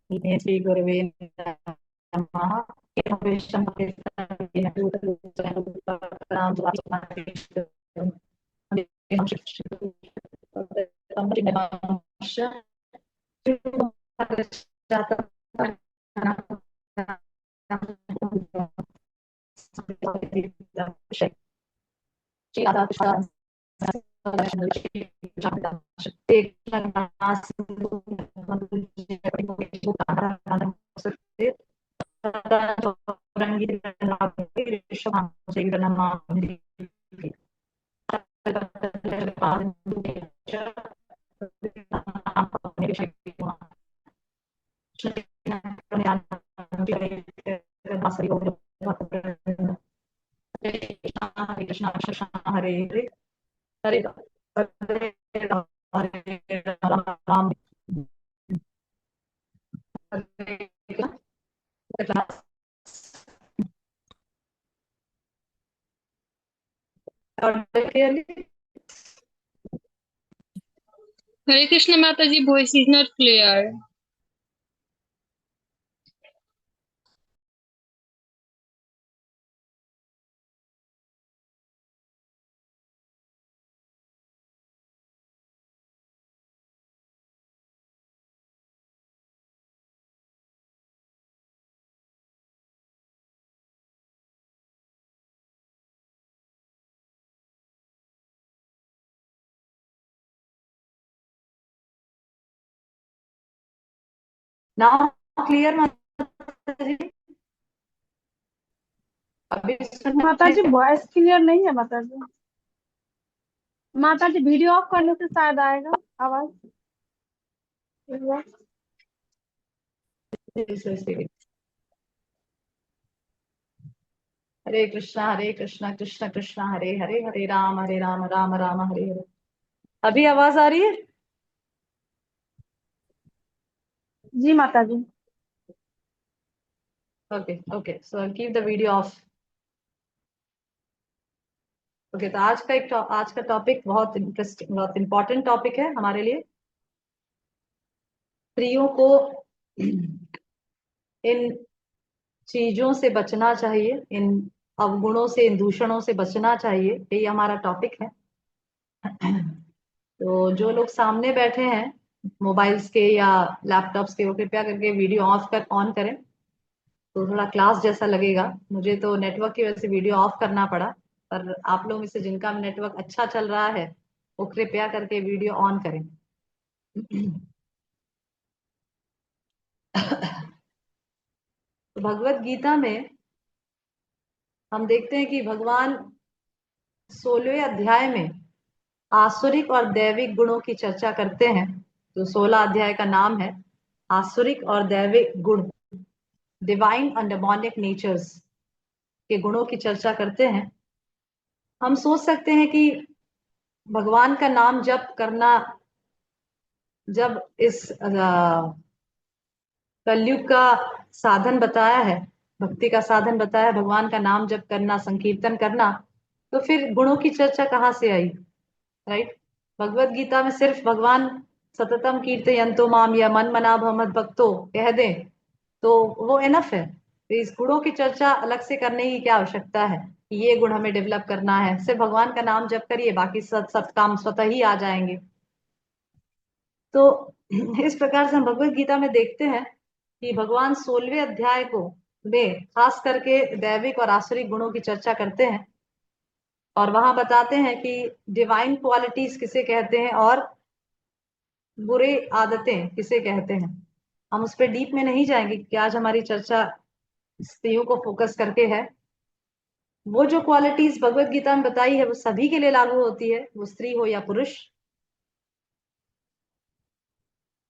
श्री गुरवे नमः। Hare Krishna Krishna Hare Hare Hare Ram Hare Ram Hare Krishna Mataji, voice is not clear. Now clear माता जी? अभी माता जी वॉइस क्लियर नहीं है माता जी। माता जी वीडियो ऑफ करने से शायद आएगा आवाज। हरे कृष्णा कृष्ण कृष्ण हरे हरे हरे राम राम राम हरे हरे। अभी आवाज आ रही है? जी माता जी। Okay okay, so keep the video off. Okay, तो आज का टॉपिक बहुत इंटरेस्टिंग, बहुत इंपॉर्टेंट टॉपिक है हमारे लिए। स्त्रियों को इन चीजों से बचना चाहिए, इन अवगुणों से, इन दूषणों से बचना चाहिए, यही हमारा टॉपिक है। तो जो लोग सामने बैठे हैं मोबाइल्स के या लैपटॉप्स के, वो कृपया करके वीडियो ऑन करें, तो थोड़ा क्लास जैसा लगेगा। मुझे तो नेटवर्क की वजह से वीडियो ऑफ करना पड़ा, पर आप लोग में से जिनका नेटवर्क अच्छा चल रहा है वो कृपया करके वीडियो ऑन करें। तो भगवत गीता में हम देखते हैं कि भगवान 16वें अध्याय में आसुरिक और दैविक गुणों की चर्चा करते हैं। तो 16 अध्याय का नाम है आसुरिक और दैविक गुण, डिवाइन एंड डेमोनिक नेचर्स के गुणों की चर्चा करते हैं। हम सोच सकते हैं कि भगवान का नाम जप करना, जब इस कलयुग का साधन बताया है, भक्ति का साधन बताया है, भगवान का नाम जप करना, संकीर्तन करना, तो फिर गुणों की चर्चा कहाँ से आई? राइट। भगवत गीता में सिर्फ भगवान सततम कीर्तयन्तो माम या मन मना भव भक्तो कह दें तो वो एनफ है। तो इस गुणों की चर्चा अलग से करने की क्या आवश्यकता है कि ये गुण हमें डेवलप करना है? सिर्फ भगवान का नाम जप करिए, बाकी सब सब काम स्वतः ही आ जाएंगे। तो इस प्रकार से हम भगवत गीता में देखते हैं कि भगवान 16वें अध्याय को में खास करके दैविक और आसुरिक गुणों की चर्चा करते हैं, और वहां बताते हैं कि डिवाइन क्वालिटीज किसे कहते हैं और बुरे आदतें किसे कहते हैं। हम उस पर डीप में नहीं जाएंगे कि आज हमारी चर्चा स्त्रियों को फोकस करके है। वो जो क्वालिटीज भगवत गीता में बताई है वो सभी के लिए लागू होती है, वो स्त्री हो या पुरुष।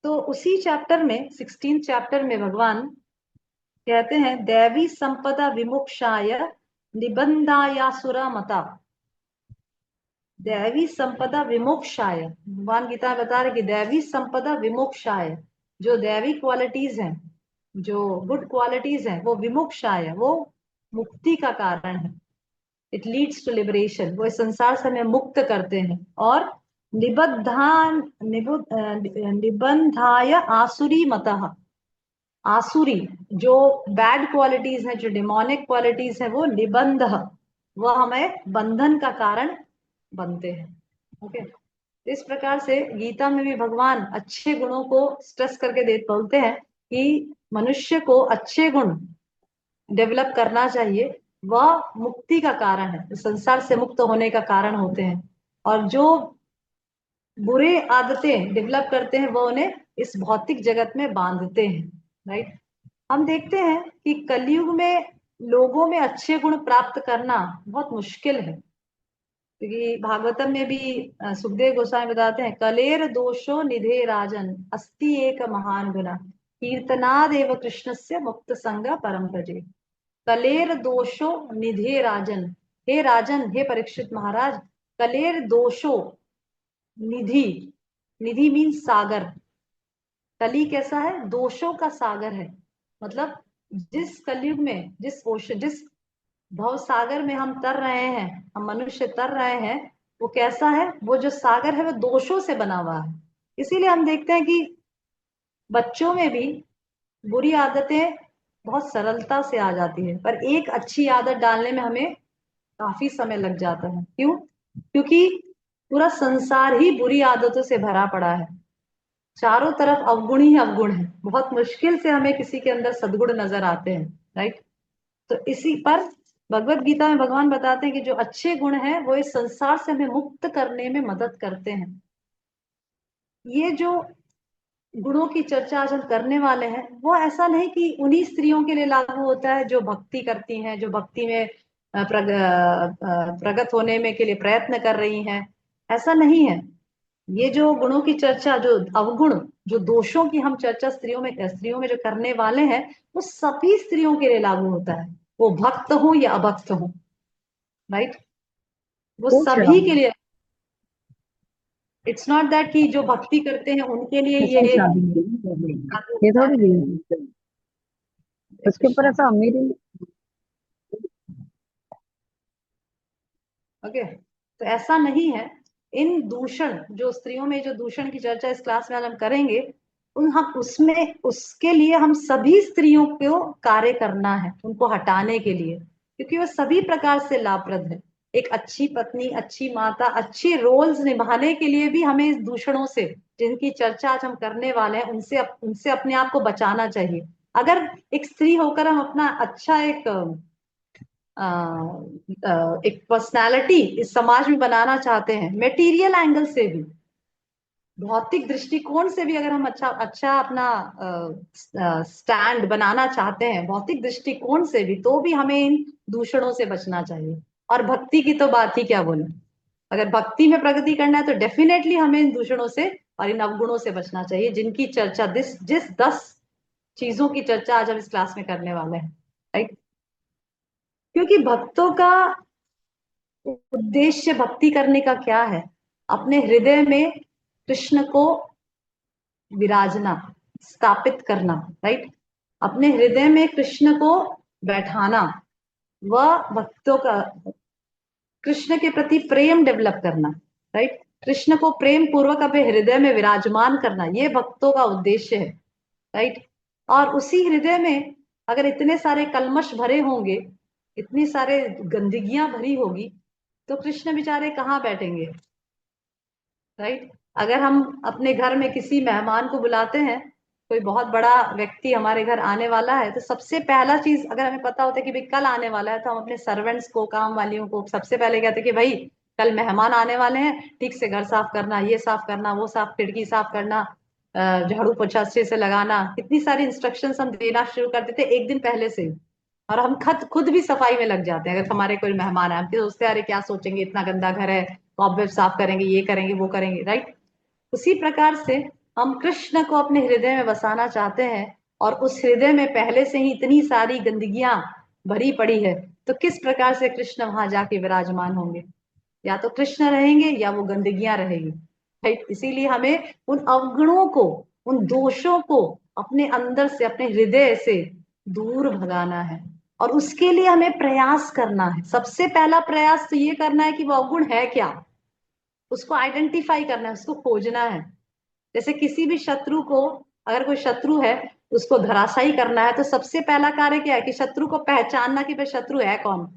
तो उसी चैप्टर में 16 चैप्टर में भगवान कहते हैं दैवी संपदा विमुक्षाय निबंधायासुरा मता। दैवी संपदा विमोक्षाय, भगवान गीता में बता रहे कि दैवी संपदा विमोक्षाय, जो दैवी क्वालिटीज हैं, जो गुड क्वालिटीज हैं, वो विमोक्षाय, वो मुक्ति का कारण है। इट लीड्स टू लिबरेशन, वो इस संसार से हमें मुक्त करते हैं। और निबद्धान निबंधाय आसुरी मतः, आसुरी जो बैड क्वालिटीज हैं, जो डिमोनिक क्वालिटीज हैं, वो निबंध, वो हमें बंधन का कारण बनते हैं। ओके, इस प्रकार से गीता में भी भगवान अच्छे गुणों को स्ट्रेस करके बोलते हैं कि मनुष्य को अच्छे गुण डेवलप करना चाहिए, वह मुक्ति का कारण है, संसार से मुक्त होने का कारण होते हैं। और जो बुरे आदतें डेवलप करते हैं वो उन्हें इस भौतिक जगत में बांधते हैं। राइट, हम देखते हैं कि कलयुग में लोगों में अच्छे गुण प्राप्त करना बहुत मुश्किल है, क्योंकि भागवतम में भी सुखदेव गोस्वामी बताते हैं, कलेर दोषो निधे राजन अस्ति एक महान गुना कीर्तनादेव कृष्णस्य मुक्त संग परम भजे। कलेर दोषो निधे राजन, हे राजन, हे परीक्षित महाराज, कलेर दोषो निधि, निधि मीन सागर, कली कैसा है, दोषों का सागर है। मतलब जिस कलयुग में, जिस ओशन, जिस भव सागर में हम तर रहे हैं, हम मनुष्य तर रहे हैं, वो कैसा है, वो जो सागर है वो दोषों से बना हुआ है। इसीलिए हम देखते हैं कि बच्चों में भी बुरी आदतें बहुत सरलता से आ जाती है, पर एक अच्छी आदत डालने में हमें काफी समय लग जाता है। क्यों? क्योंकि पूरा संसार ही बुरी आदतों से भरा पड़ा है, चारों तरफ अवगुण ही अवगुण है, बहुत मुश्किल से हमें किसी के अंदर सद्गुण नजर आते हैं। राइट, तो इसी पर भगवत गीता में भगवान बताते हैं कि जो अच्छे गुण हैं वो इस संसार से हमें मुक्त करने में मदद करते हैं। ये जो गुणों की चर्चा आज हम करने वाले हैं, वो ऐसा नहीं कि उन्हीं स्त्रियों के लिए लागू होता है जो भक्ति करती हैं, जो भक्ति में प्रगत होने में के लिए प्रयत्न कर रही हैं, ऐसा नहीं है। ये जो गुणों की चर्चा, जो अवगुण, जो दोषों की हम चर्चा स्त्रियों में जो करने वाले हैं, वो सभी स्त्रियों के लिए लागू होता है, वो भक्त हो या अभक्त हो। राइट, वो पूछ रहा सभी के हूँ। लिए। इट्स नॉट दैट कि जो भक्ति करते हैं उनके लिए ऐसा ये शादी नहीं है। लागू ये होता थोड़ी है। भी उसके ऊपर ऐसा अमीर ही ओके, तो ऐसा नहीं है। इन दूषण, जो स्त्रियों में जो दूषण की चर्चा इस क्लास में आज हम करेंगे, उन हम उसमें उसके लिए हम सभी स्त्रियों को कार्य करना है, उनको हटाने के लिए, क्योंकि वो सभी प्रकार से लाभप्रद है। एक अच्छी पत्नी, अच्छी माता, अच्छे रोल्स निभाने के लिए भी हमें इस दूषणों से, जिनकी चर्चा आज हम करने वाले हैं, उनसे अपने आप को बचाना चाहिए। अगर एक स्त्री होकर हम अपना अच्छा एक पर्सनालिटी इस समाज में बनाना चाहते हैं, मेटीरियल एंगल से भी, भौतिक दृष्टिकोण से भी, अगर हम अच्छा अच्छा अपना स्टैंड बनाना चाहते हैं भौतिक दृष्टिकोण से भी, तो भी हमें इन दूषणों से बचना चाहिए। और भक्ति की तो बात ही क्या बोले, अगर भक्ति में प्रगति करना है तो डेफिनेटली हमें इन दूषणों से और इन अवगुणों से बचना चाहिए, जिनकी चर्चा जिस जिस 10 चीजों की चर्चा आज हम इस क्लास में करने वाले हैं। राइट, क्योंकि भक्तों का उद्देश्य भक्ति करने का क्या है, अपने हृदय में कृष्ण को विराजना, स्थापित करना। राइट, अपने हृदय में कृष्ण को बैठाना, वह भक्तों का कृष्ण के प्रति प्रेम डेवलप करना। राइट, कृष्ण को प्रेम पूर्वक अपने हृदय में विराजमान करना, ये भक्तों का उद्देश्य है। राइट, और उसी हृदय में अगर इतने सारे कल्मश भरे होंगे, इतनी सारे गंदगियां भरी होगी, तो कृष्ण बेचारे कहाँ बैठेंगे। राइट, अगर हम अपने घर में किसी मेहमान को बुलाते हैं, कोई बहुत बड़ा व्यक्ति हमारे घर आने वाला है, तो सबसे पहला चीज, अगर हमें पता होता है कि भाई कल आने वाला है, तो हम अपने सर्वेंट्स को, काम वालियों को सबसे पहले कहते हैं कि भाई कल मेहमान आने वाले हैं, ठीक से घर साफ करना, ये साफ करना, वो साफ, खिड़की साफ करना, झाड़ू पोछा अच्छे से लगाना, इतनी सारी इंस्ट्रक्शंस हम देना शुरू कर देते हैं एक दिन पहले से ही। और हम खुद भी सफाई में लग जाते हैं। अगर हमारे कोई मेहमान आए, हम तो सोचते हैं अरे क्या सोचेंगे, इतना गंदा घर है, कॉबवेब साफ करेंगे, ये करेंगे, वो करेंगे। राइट, उसी प्रकार से हम कृष्ण को अपने हृदय में बसाना चाहते हैं, और उस हृदय में पहले से ही इतनी सारी गंदगियां भरी पड़ी है, तो किस प्रकार से कृष्ण वहां जाके विराजमान होंगे? या तो कृष्ण रहेंगे या वो गंदगियां रहेगी। राइट, इसीलिए हमें उन अवगुणों को, उन दोषों को अपने अंदर से, अपने हृदय से दूर भगाना है, और उसके लिए हमें प्रयास करना है। सबसे पहला प्रयास तो ये करना है कि वो अवगुण है क्या, उसको आइडेंटिफाई करना है, उसको खोजना है। जैसे किसी भी शत्रु को, अगर कोई शत्रु है उसको धराशायी करना है, तो सबसे पहला कार्य क्या है कि शत्रु को पहचानना कि भाई शत्रु है कौन।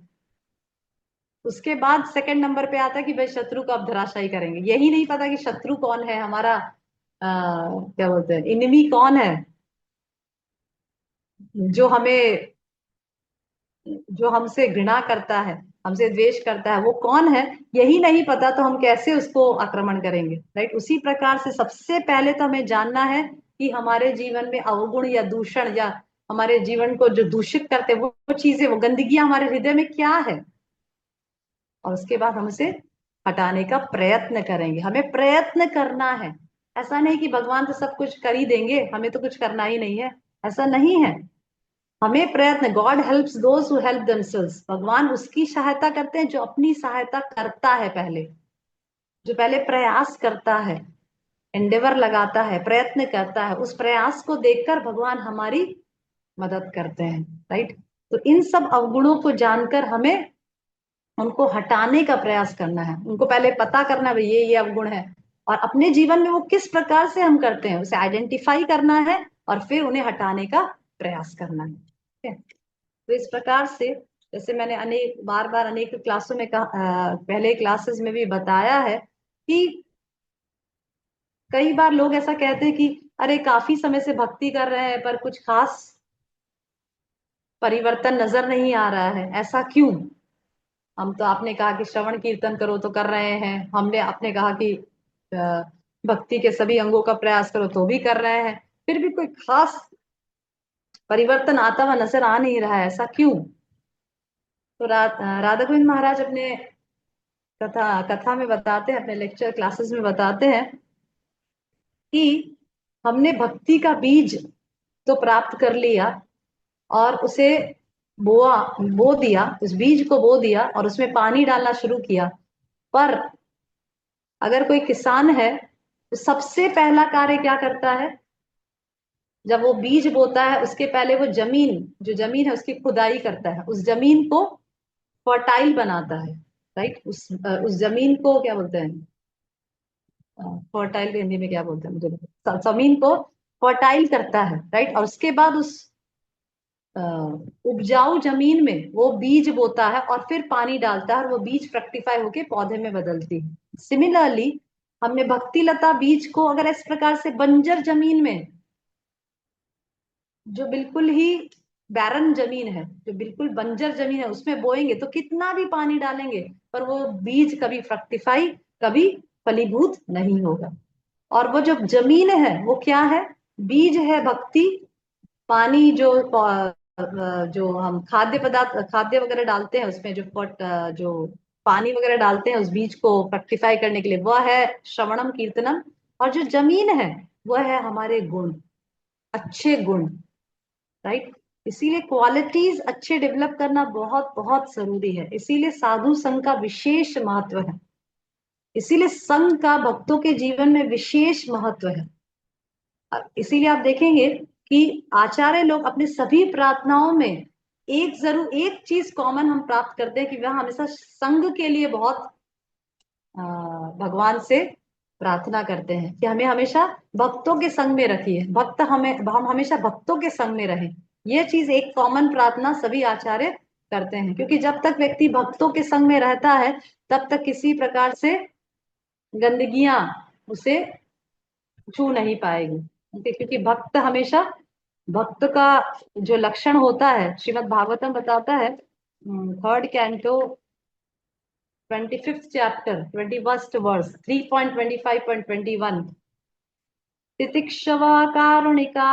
उसके बाद सेकंड नंबर पे आता है कि भाई शत्रु को अब धराशायी करेंगे। यही नहीं पता कि शत्रु कौन है, हमारा क्या बोलते हैं इनमी कौन है, जो हमें, जो हमसे घृणा करता है, हमसे द्वेष करता है, वो कौन है, यही नहीं पता तो हम कैसे उसको आक्रमण करेंगे, राइट। उसी प्रकार से सबसे पहले तो हमें जानना है कि हमारे जीवन में अवगुण या दूषण या हमारे जीवन को जो दूषित करते हैं वो चीजें, वो गंदगियां हमारे हृदय में क्या है, और उसके बाद हम उसे हटाने का प्रयत्न करेंगे। हमें प्रयत्न करना है। ऐसा नहीं कि भगवान तो सब कुछ कर ही देंगे, हमें तो कुछ करना ही नहीं है, ऐसा नहीं है। हमें प्रयत्न, God helps those who help themselves, भगवान उसकी सहायता करते हैं जो अपनी सहायता करता है पहले, जो पहले प्रयास करता है, एंडेवर लगाता है, प्रयत्न करता है। उस प्रयास को देखकर भगवान हमारी मदद करते हैं, राइट। तो इन सब अवगुणों को जानकर हमें उनको हटाने का प्रयास करना है। उनको पहले पता करना है ये अवगुण है, और अपने जीवन में वो किस प्रकार से हम करते हैं उसे आइडेंटिफाई करना है, और फिर उन्हें हटाने का प्रयास करना है, ठीक है। तो इस प्रकार से, जैसे मैंने अनेक बार बार अनेक क्लासों में कहा, पहले क्लासेस में भी बताया है कि कई बार लोग ऐसा कहते हैं कि अरे काफी समय से भक्ति कर रहे हैं पर कुछ खास परिवर्तन नजर नहीं आ रहा है, ऐसा क्यों। हम तो, आपने कहा कि श्रवण कीर्तन करो तो कर रहे हैं, हमने आपने कहा कि भक्ति के सभी अंगों का प्रयास करो तो भी कर रहे हैं, फिर भी कोई खास परिवर्तन आता हुआ नजर आ नहीं रहा है, ऐसा क्यों। तो राधा गोविंद महाराज अपने कथा में बताते हैं, अपने लेक्चर क्लासेस में बताते हैं कि हमने भक्ति का बीज तो प्राप्त कर लिया और उसे बो दिया, उस बीज को बो दिया और उसमें पानी डालना शुरू किया। पर अगर कोई किसान है तो सबसे पहला कार्य क्या करता है, जब वो बीज बोता है उसके पहले वो जमीन, जो जमीन है उसकी खुदाई करता है, उस जमीन को फर्टाइल बनाता है, राइट। उस जमीन को क्या बोलते हैं, फर्टाइल हिंदी में क्या बोलते हैं मुझे जमीन को फर्टाइल करता है, राइट। और उसके बाद उस उपजाऊ जमीन में वो बीज बोता है और फिर पानी डालता है और वो बीज फ्रक्टिफाई होके पौधे में बदलती है। सिमिलरली हमने भक्ति लता बीज को अगर इस प्रकार से बंजर जमीन में, जो बिल्कुल ही बैरन जमीन है, जो बिल्कुल बंजर जमीन है, उसमें बोएंगे तो कितना भी पानी डालेंगे पर वो बीज कभी फ्रक्टिफाई, कभी फलीभूत नहीं होगा। और वो जो जमीन है वो क्या है, बीज है भक्ति, पानी जो हम खाद्य पदार्थ, खाद्य वगैरह डालते हैं उसमें, जो पानी वगैरह डालते हैं उस बीज को फ्रक्टिफाई करने के लिए, वह है श्रवणम कीर्तनम। और जो जमीन है वह है हमारे गुण, अच्छे गुण, राइट। इसीलिए क्वालिटीज अच्छे डेवलप करना बहुत बहुत जरूरी है। इसीलिए साधु संघ का विशेष महत्व है, इसीलिए संघ का भक्तों के जीवन में विशेष महत्व है। इसीलिए आप देखेंगे कि आचार्य लोग अपने सभी प्रार्थनाओं में एक चीज कॉमन हम प्राप्त करते हैं कि वह हमेशा संघ के लिए बहुत भगवान से प्रार्थना करते हैं कि हमें हमेशा भक्तों के संग में रखिए, हम हमेशा भक्तों के संग में रहें। यह चीज एक कॉमन प्रार्थना सभी आचार्य करते हैं, क्योंकि जब तक व्यक्ति भक्तों के संग में रहता है तब तक किसी प्रकार से गंदगियां उसे छू नहीं पाएगी, क्योंकि भक्त हमेशा, भक्त का जो लक्षण होता है श्रीमद् भागवतम बताता है, third canto 25th chapter 21st verse 3.25.21, तितिक्षवा कारुणिका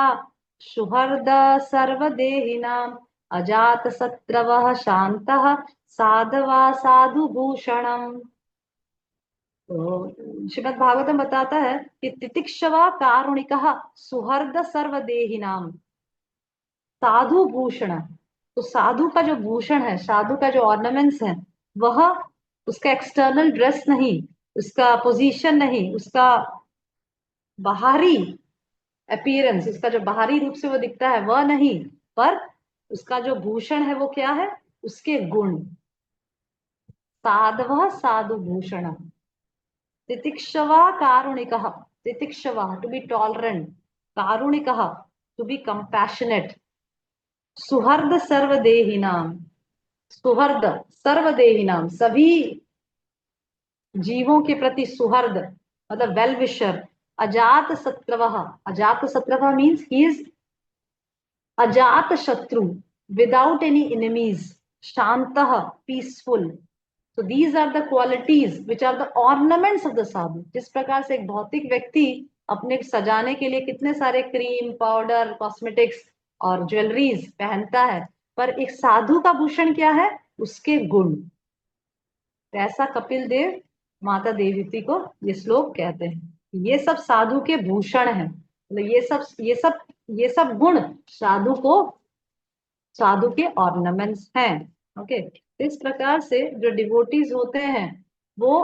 सुहृद सर्वदेहिनाम अजात शत्रवः शान्तः साधवा साधु भूषणम। तो श्रीमद् भागवतम बताता है कि तितिक्षवा कारुणिकः सुहृद सर्वदेहिनाम साधु भूषण। तो साधु का जो भूषण है, साधु का जो ऑर्नामेंट्स है, वह उसका एक्सटर्नल ड्रेस नहीं, उसका पोजीशन नहीं, उसका बाहरी अपीयरेंस, उसका जो बाहरी रूप से वो दिखता है वह नहीं, पर उसका जो भूषण है वो क्या है, उसके गुण। साधव साधु भूषण, तितिक्षवा कारुणिकः, तितिक्षवा टू बी टॉलरेंट, कारुणिकः टू बी कंपैशनेट, सुहर्द सर्वदेहिनाम, सुहर्द सर्वदेहिनाम, सभी जीवों के प्रति सुहर्द मतलब वेल विशर, अजात शत्रवः, अजात शत्रवः मीन्स ही इज अजात शत्रु, विदाउट एनी एनिमीज, शांतः peaceful. So these are the qualities which are the ornaments of the sadhu। जिस प्रकार से एक भौतिक व्यक्ति अपने सजाने के लिए कितने सारे क्रीम, पाउडर, कॉस्मेटिक्स और ज्वेलरीज पहनता है, पर एक साधु का भूषण क्या है? उसके गुण। ऐसा कपिल देव माता देवहूति को ये श्लोक कहते हैं। ये सब साधु के भूषण हैं, मतलब ये सब गुण साधु को, साधु के ऑर्नामेंट्स हैं। ओके, इस प्रकार से जो डिवोटीज होते हैं वो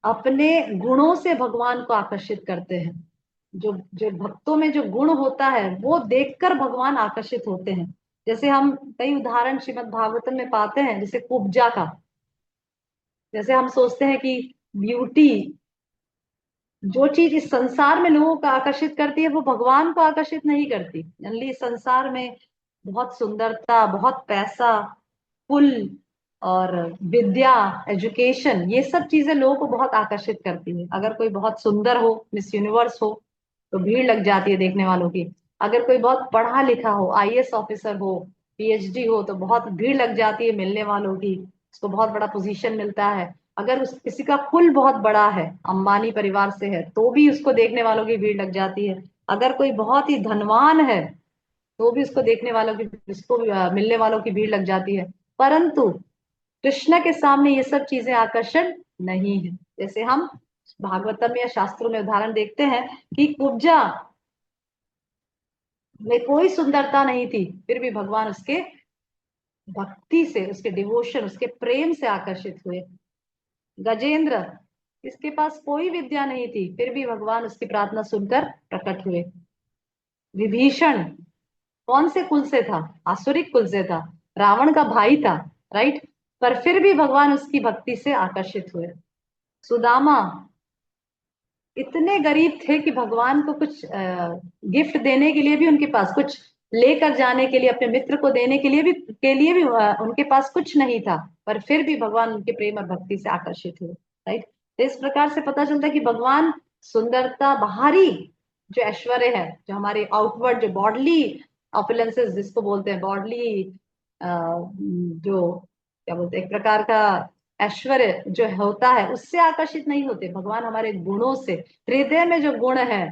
अपने गुणों से भगवान को आकर्षित करते हैं। जो जो भक्तों में जो गुण होता है वो देखकर भगवान आकर्षित होते हैं। जैसे हम कई उदाहरण श्रीमद् भागवतम में पाते हैं, जैसे कुब्जा का। जैसे हम सोचते हैं कि ब्यूटी, जो चीज इस संसार में लोगों को आकर्षित करती है वो भगवान को आकर्षित नहीं करती। जनरली संसार में बहुत सुंदरता, बहुत पैसा, कुल और विद्या, एजुकेशन, ये सब चीजें लोगों को बहुत आकर्षित करती है। अगर कोई बहुत सुंदर हो, मिस यूनिवर्स हो, तो भीड़ लग जाती है देखने वालों की। अगर कोई बहुत पढ़ा लिखा हो, आईएएस ऑफिसर हो, पीएचडी हो, तो बहुत भीड़ लग जाती है मिलने वालों की, उसको बहुत बड़ा पोजीशन मिलता है। अगर उस किसी का कुल बहुत बड़ा है, अंबानी परिवार से है, तो भी उसको देखने वालों की भीड़ लग जाती है। अगर कोई बहुत ही धनवान है तो भी उसको देखने वालों की, उसको मिलने वालों की भीड़ लग जाती है। परंतु कृष्ण के सामने ये सब चीजें आकर्षण नहीं है। जैसे हम भागवतम या शास्त्रों में उदाहरण देखते हैं कि कुब्जा में कोई सुंदरता नहीं थी, फिर भी भगवान उसके भक्ति से, उसके डिवोशन, उसके प्रेम से आकर्षित हुए। गजेंद्र, इसके पास कोई विद्या नहीं थी, फिर भी भगवान उसकी प्रार्थना सुनकर प्रकट हुए। विभीषण कौन से कुल से था? आसुरिक कुल से था, रावण का भाई था, राइट, पर फिर भी भगवान उसकी भक्ति से आकर्षित हुए। सुदामा इतने गरीब थे कि भगवान को कुछ गिफ्ट देने के लिए भी उनके पास, कुछ लेकर जाने के लिए, अपने मित्र को देने के लिए भी उनके पास कुछ नहीं था, पर फिर भी भगवान उनके प्रेम और भक्ति से आकर्षित हुए, राइट। तो इस प्रकार से पता चलता है कि भगवान सुंदरता, बाहरी जो ऐश्वर्य है, जो हमारे आउटवर्ड, जो बॉडली ऑपुलेंसेस जिसको बोलते हैं, बॉडली जो क्या बोलते हैं, एक प्रकार का ऐश्वर्य जो होता है, उससे आकर्षित नहीं होते। भगवान हमारे गुणों से, हृदय में जो गुण है,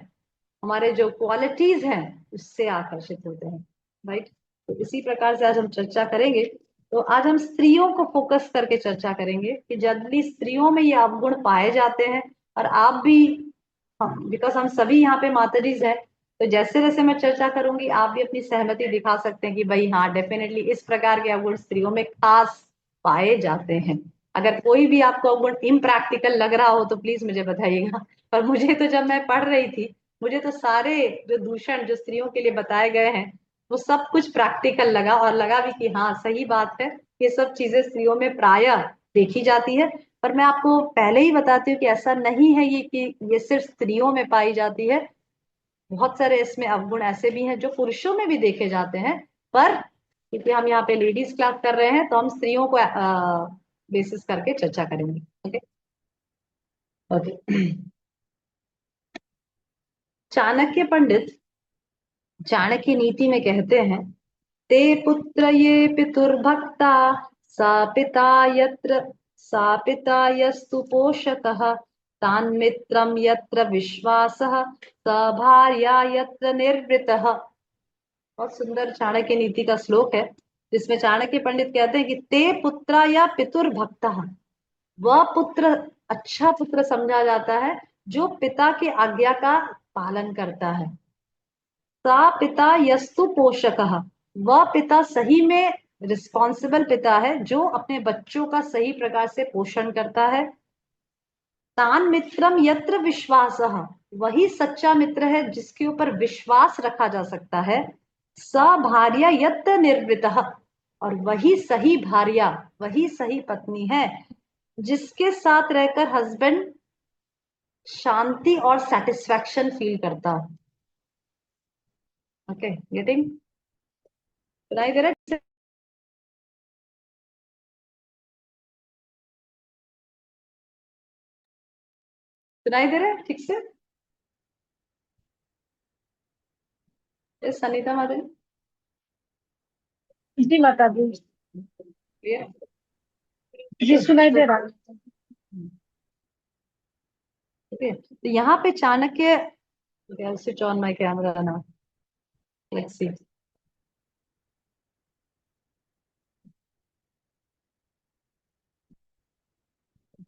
हमारे जो क्वालिटीज हैं, उससे आकर्षित होते हैं, राइट। तो इसी प्रकार से आज हम चर्चा करेंगे। तो आज हम स्त्रियों को फोकस करके चर्चा करेंगे कि जनरली स्त्रियों में ये अवगुण पाए जाते हैं। और आप भी, बिकॉज हम सभी यहाँ पे माताजीज हैं, तो जैसे जैसे मैं चर्चा करूंगी आप भी अपनी सहमति दिखा सकते हैं कि भाई हाँ, डेफिनेटली इस प्रकार के अवगुण स्त्रियों में खास पाए जाते हैं। अगर कोई भी आपको अवगुण इम्प्रैक्टिकल लग रहा हो तो प्लीज मुझे बताइएगा। पर मुझे तो जब मैं पढ़ रही थी, मुझे तो सारे जो दूषण जो स्त्रियों के लिए बताए गए हैं वो सब कुछ प्रैक्टिकल लगा, और लगा भी कि हाँ सही बात है, ये सब चीजें स्त्रियों में प्रायः देखी जाती है। पर मैं आपको पहले ही बताती हूँ कि ऐसा नहीं है ये कि ये सिर्फ स्त्रियों में पाई जाती है। बहुत सारे इसमें अवगुण ऐसे भी हैं जो पुरुषों में भी देखे जाते हैं, पर क्योंकि हम यहाँ पे लेडीज क्लास कर रहे हैं तो हम स्त्रियों को बेसिस करके चर्चा करेंगे। Okay okay. चाणक्य पंडित चाणक्य नीति में कहते हैं, ते पुत्र ये पितुर्भक्ता, सा पिता यस्तु पोषकः, तान् मित्रं यत्र विश्वासः, स भार्या यत्र निर्वृतः। बहुत सुंदर चाणक्य नीति का श्लोक है, जिसमें चाणक्य पंडित कहते हैं कि ते पुत्रा या पितुर्भक्ता, वह पुत्र अच्छा पुत्र समझा जाता है जो पिता की आज्ञा का पालन करता है। सा पिता यस्तु पोषकः, वह पिता सही में रिस्पॉन्सिबल पिता है जो अपने बच्चों का सही प्रकार से पोषण करता है। तान मित्रम यत्र विश्वासः, वही सच्चा मित्र है जिसके ऊपर विश्वास रखा जा सकता है। स भार्या यत्र निर्वृतः, और वही सही भार्या, वही सही पत्नी है जिसके साथ रहकर हस्बैंड शांति और सेटिस्फैक्शन फील करता हो। Okay, getting? सुनाई दे रहा है? सुनाई दे रहा है ठीक से? सनीता माता जी माता जी, जी, जी सुनाई दे रहा है। ठीक है। तो यहाँ पे Chanakya, switch on my camera ना, लेट्स सी।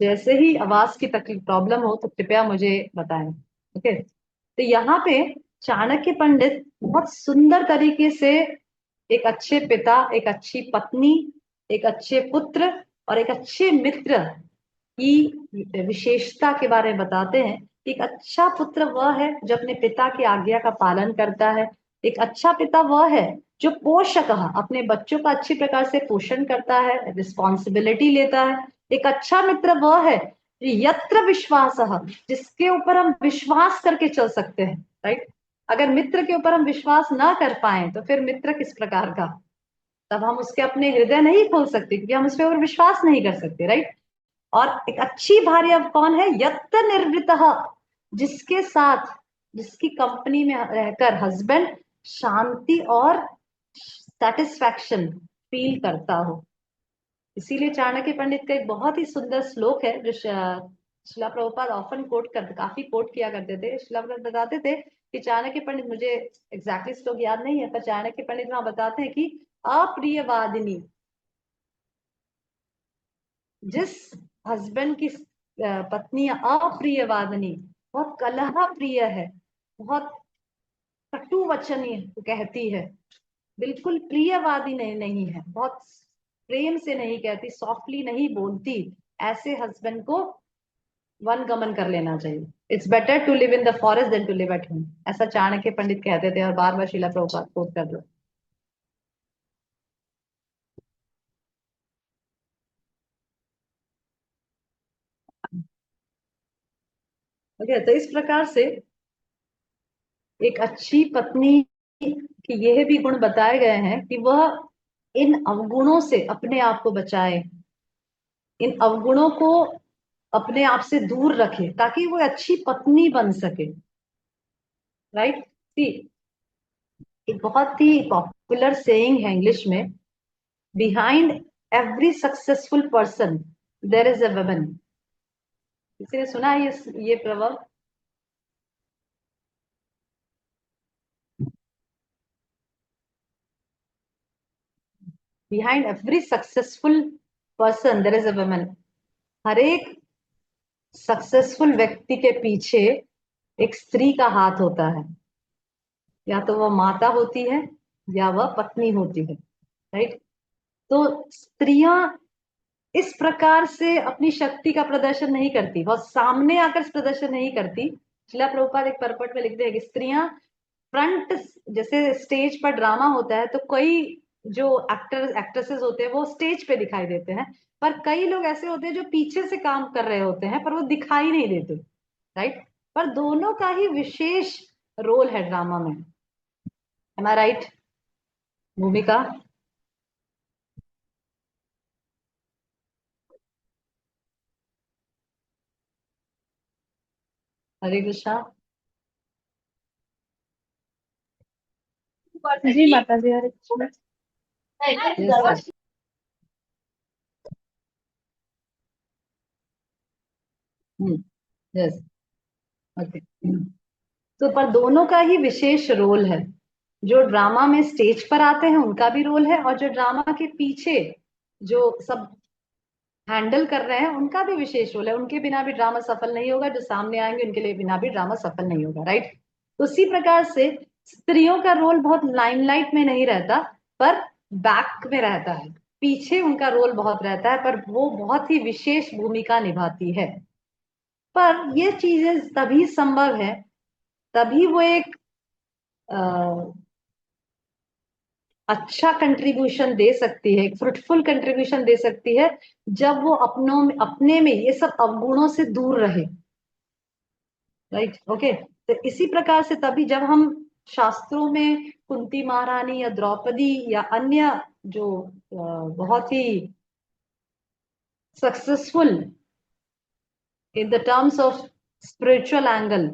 जैसे ही आवाज की तकलीफ प्रॉब्लम हो तो कृपया मुझे बताएं। ओके, तो यहाँ पे चाणक्य पंडित बहुत सुंदर तरीके से एक अच्छे पिता, एक अच्छी पत्नी, एक अच्छे पुत्र और एक अच्छे मित्र की विशेषता के बारे में बताते हैं। एक अच्छा पुत्र वह है जो अपने पिता की आज्ञा का पालन करता है। एक अच्छा पिता वह है जो पोषक अपने बच्चों का अच्छी प्रकार से पोषण करता है, रिस्पॉन्सिबिलिटी लेता है। एक अच्छा मित्र वह है यत्र विश्वास, जिसके ऊपर हम विश्वास करके चल सकते हैं। राइट? अगर मित्र के ऊपर हम विश्वास ना कर पाए तो फिर मित्र किस प्रकार का? तब हम उसके अपने हृदय नहीं खोल सकते क्योंकि हम उस पर विश्वास नहीं कर सकते। राइट? और एक अच्छी भार्या कौन है? यत्त निर्वृत, जिसके साथ, जिसकी कंपनी में रहकर हस्बैंड शांति और सेटिस्फैक्शन फील करता हो। इसीलिए चाणक्य पंडित का एक बहुत ही सुंदर श्लोक है जो शिला प्रभुपाद ऑफन काफी कोट किया करते थे। शिला प्रभुपाद बताते थे कि चाणक्य पंडित, मुझे एग्जैक्टली श्लोक याद नहीं है, पर चाणक्य पंडित वहां बताते हैं कि अप्रियवादिनी, जिस हस्बैंड की पत्नी अप्रियवादिनी, बहुत कलह प्रिय है, बहुत कटु वचनी कहती है, बिल्कुल प्रियवादी नहीं है, बहुत प्रेम से नहीं कहती, सॉफ्टली नहीं बोलती, ऐसे हस्बैंड को वन गमन कर लेना चाहिए। It's better to live in the forest than to live at home, ऐसा चाणक्य पंडित कहते थे और बार बार शिला प्रभुपाद कोट कर दो। ओके, तो इस प्रकार से एक अच्छी पत्नी के यह भी गुण बताए गए हैं कि वह इन अवगुणों से अपने आप को बचाए, इन अवगुणों को अपने आप से दूर रखे ताकि वो अच्छी पत्नी बन सके। राइट? सी, एक बहुत ही पॉपुलर सेइंग है इंग्लिश में, behind every successful person there is a woman. किसी ने सुना है ये proverb? Behind every successful person there is a woman. हर एक सक्सेसफुल व्यक्ति के पीछे एक स्त्री का हाथ होता है, या तो वह माता होती है या वह पत्नी होती है। राइट? तो स्त्रियां इस प्रकार से अपनी शक्ति का प्रदर्शन नहीं करती, वह सामने आकर प्रदर्शन नहीं करती। शिला प्रभुपाद एक परपट में लिखते हैं कि स्त्रियां फ्रंट, जैसे स्टेज पर ड्रामा होता है तो कई जो एक्ट्रेसेस होते हैं वो स्टेज पे दिखाई देते हैं, पर कई लोग ऐसे होते हैं जो पीछे से काम कर रहे होते हैं पर वो दिखाई नहीं देते। राइट? पर दोनों का ही विशेष रोल है ड्रामा में। एम आई राइट भूमिका? हरे कृष्णा। जी माता जी, Hare Krishna. Yes, yes, okay. तो पर दोनों का ही विशेष रोल है। जो ड्रामा में स्टेज पर आते हैं उनका भी रोल है, और जो ड्रामा के पीछे जो सब हैंडल कर रहे हैं उनका भी विशेष रोल है। उनके बिना भी ड्रामा सफल नहीं होगा, जो सामने आएंगे उनके लिए बिना भी ड्रामा सफल नहीं होगा। राइट? उसी प्रकार से स्त्रियों का रोल बहुत लाइमलाइट में नहीं रहता, पर बैक में रहता है, पीछे उनका रोल बहुत रहता है, पर वो बहुत ही विशेष भूमिका निभाती है। पर ये चीजें तभी संभव है, तभी वो एक अच्छा कंट्रीब्यूशन दे सकती है, एक फ्रूटफुल कंट्रीब्यूशन दे सकती है, जब वो अपने में ये सब अवगुणों से दूर रहे। Right, okay. तो इसी प्रकार से तभी जब हम शास्त्रों में कुंती महारानी या द्रौपदी या अन्य जो बहुत ही successful in the terms of spiritual angle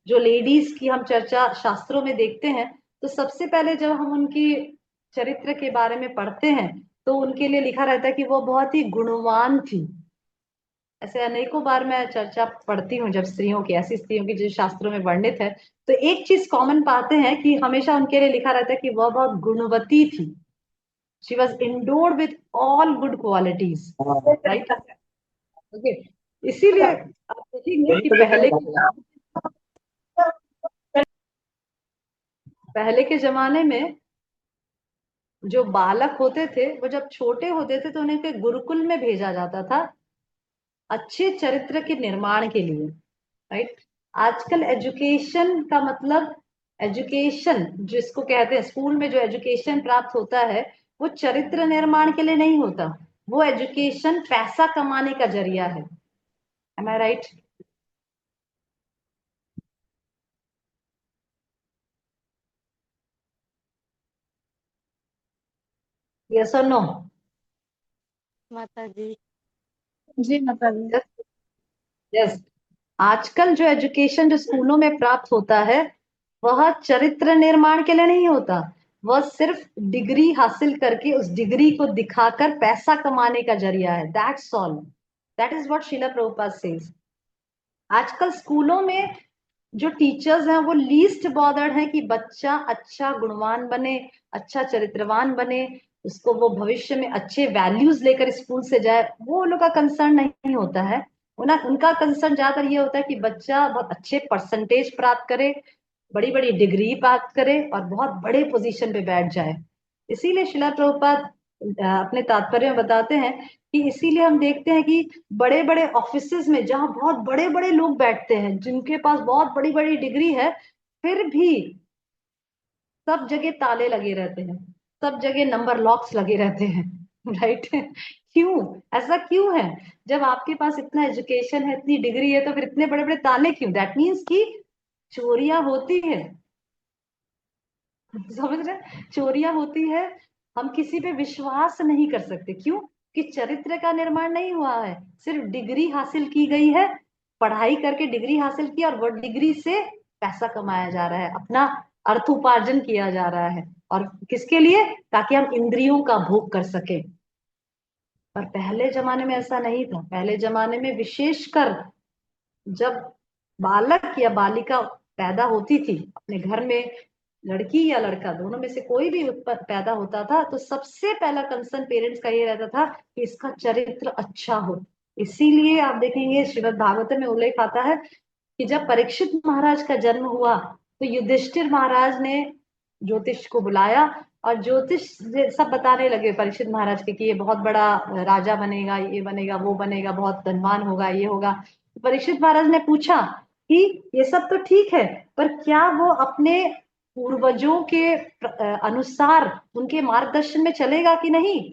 जो लेडीज की हम चर्चा शास्त्रों में देखते हैं, तो सबसे पहले जब हम उनकी चरित्र के बारे में पढ़ते हैं तो उनके लिए लिखा रहता है कि वो बहुत ही गुणवान थी। ऐसे अनेकों बार मैं चर्चा पढ़ती हूँ जब स्त्रियों की, ऐसी स्त्रियों की जो शास्त्रों में वर्णित है, तो एक चीज कॉमन पाते हैं कि हमेशा उनके लिए लिखा रहता है कि वह बहुत गुणवती थी। She was endured with all good qualities, right, okay. इसीलिए आप देखेंगे कि पहले के जमाने में जो बालक होते थे वो जब छोटे होते थे तो उन्हें के गुरुकुल में भेजा जाता था अच्छे चरित्र के निर्माण के लिए, राइट। आजकल एजुकेशन का मतलब, एजुकेशन जिसको कहते हैं स्कूल में जो एजुकेशन प्राप्त होता है वो चरित्र निर्माण के लिए नहीं होता, वो एजुकेशन पैसा कमाने का जरिया है। M I right? यस और नो? माता जी। जी माता जी। यस। आजकल जो एजुकेशन जो स्कूलों में प्राप्त होता है वह चरित्र निर्माण के लिए नहीं होता, वह सिर्फ डिग्री हासिल करके उस डिग्री को दिखाकर पैसा कमाने का जरिया है। That's all. That is what Shrila Prabhupada says. आजकल स्कूलों में जो टीचर्स हैं वो लीस्ट बॉदर्ड हैं कि बच्चा अच्छा गुणवान बने, अच्छा चरित्रवान बने, उसको वो भविष्य में अच्छे वैल्यूज लेकर स्कूल से जाए, वो लोग का कंसर्न नहीं होता है। उनका कंसर्न ज्यादातर ये होता है कि बच्चा बहुत अच्छे परसेंटेज प्राप्त करे, बड़ी बड़ी डिग्री प्राप्त करे और बहुत बड़े पोजीशन पे बैठ जाए। इसीलिए शिला प्रभुपाद अपने तात्पर्य में बताते हैं कि इसीलिए हम देखते हैं कि बड़े बड़े ऑफिसेज में जहां बहुत बड़े बड़े लोग बैठते हैं जिनके पास बहुत बड़ी बड़ी डिग्री है, फिर भी सब जगह ताले लगे रहते हैं, सब जगह नंबर लॉक्स लगे रहते हैं। राइट? क्यों? ऐसा क्यों है? जब आपके पास इतना एजुकेशन है, इतनी डिग्री है, तो फिर इतने बड़े बड़े ताले क्यों? दैट मीन्स कि चोरियां होती है। समझ रहे? चोरियां होती है, हम किसी पे विश्वास नहीं कर सकते। क्यों? कि चरित्र का निर्माण नहीं हुआ है, सिर्फ डिग्री हासिल की गई है, पढ़ाई करके डिग्री हासिल की और वो डिग्री से पैसा कमाया जा रहा है, अपना अर्थ उपार्जन किया जा रहा है। और किसके लिए? ताकि हम इंद्रियों का भोग कर सके। पर पहले जमाने में ऐसा नहीं था। पहले जमाने में विशेषकर जब बालक या बालिका पैदा होती थी अपने घर में, लड़की या लड़का दोनों में से कोई भी उत्पन्न पैदा होता था, तो सबसे पहला कंसर्न पेरेंट्स का ये रहता था कि इसका चरित्र अच्छा हो। इसीलिए आप देखेंगे श्रीमद् भागवत में उल्लेख आता है कि जब परीक्षित महाराज का जन्म हुआ तो युधिष्ठिर महाराज ने ज्योतिष को बुलाया और ज्योतिष सब बताने लगे परीक्षित महाराज के कि ये बहुत बड़ा राजा बनेगा, ये बनेगा, वो बनेगा, बहुत धनवान होगा, ये होगा। तो परीक्षित महाराज ने पूछा कि ये सब तो ठीक है, पर क्या वो अपने पूर्वजों के अनुसार उनके मार्गदर्शन में चलेगा कि नहीं,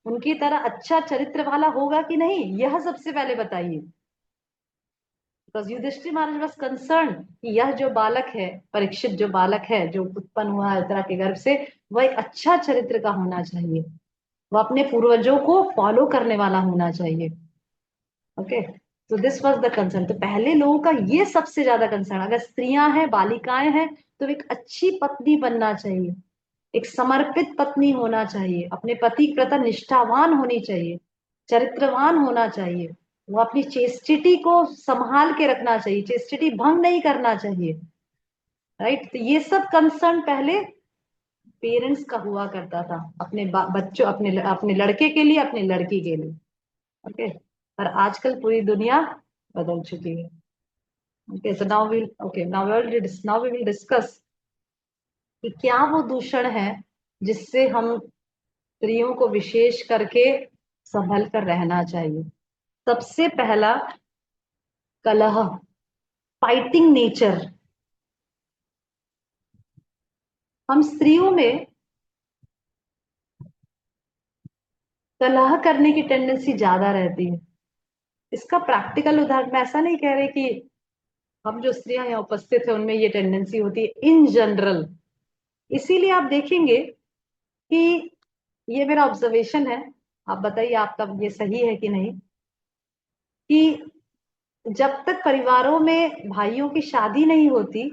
उनकी तरह अच्छा चरित्र वाला होगा कि नहीं, यह सबसे पहले बताइए। Because Yudhishthira Maharaj was concern कि यह जो बालक है, परीक्षित जो बालक है जो उत्पन्न हुआ है उत्तरा के गर्भ से, वह एक अच्छा चरित्र का होना चाहिए, वह अपने पूर्वजों को फॉलो करने वाला होना चाहिए। ओके, तो दिस वाज द कंसर्न। तो पहले लोगों का ये सबसे ज्यादा कंसर्न, अगर स्त्रियां हैं, बालिकाएं हैं, तो एक अच्छी पत्नी बनना चाहिए, एक समर्पित पत्नी होना चाहिए, अपने पति के प्रति निष्ठावान होनी चाहिए, चरित्रवान होना चाहिए, वो अपनी चेस्टिटी को संभाल के रखना चाहिए, चेस्टिटी भंग नहीं करना चाहिए। राइट? तो ये सब कंसर्न पहले पेरेंट्स का हुआ करता था अपने बच्चों, अपने अपने लड़के के लिए, अपनी लड़की के लिए। ओके, पर आजकल पूरी दुनिया बदल चुकी है। Okay, so now we will discuss कि क्या वो दूषण है जिससे हम स्त्रियों को विशेष करके संभल कर रहना चाहिए। सबसे पहला, कलह, फाइटिंग नेचर। हम स्त्रियों में कलह करने की टेंडेंसी ज्यादा रहती है। इसका प्रैक्टिकल उदाहरण, मैं ऐसा नहीं कह रही कि हम जो स्त्रियां यहाँ उपस्थित है उनमें ये टेंडेंसी होती है इन जनरल। इसीलिए आप देखेंगे कि ये मेरा ऑब्जर्वेशन है, आप बताइए आपका ये सही है कि नहीं, कि जब तक परिवारों में भाइयों की शादी नहीं होती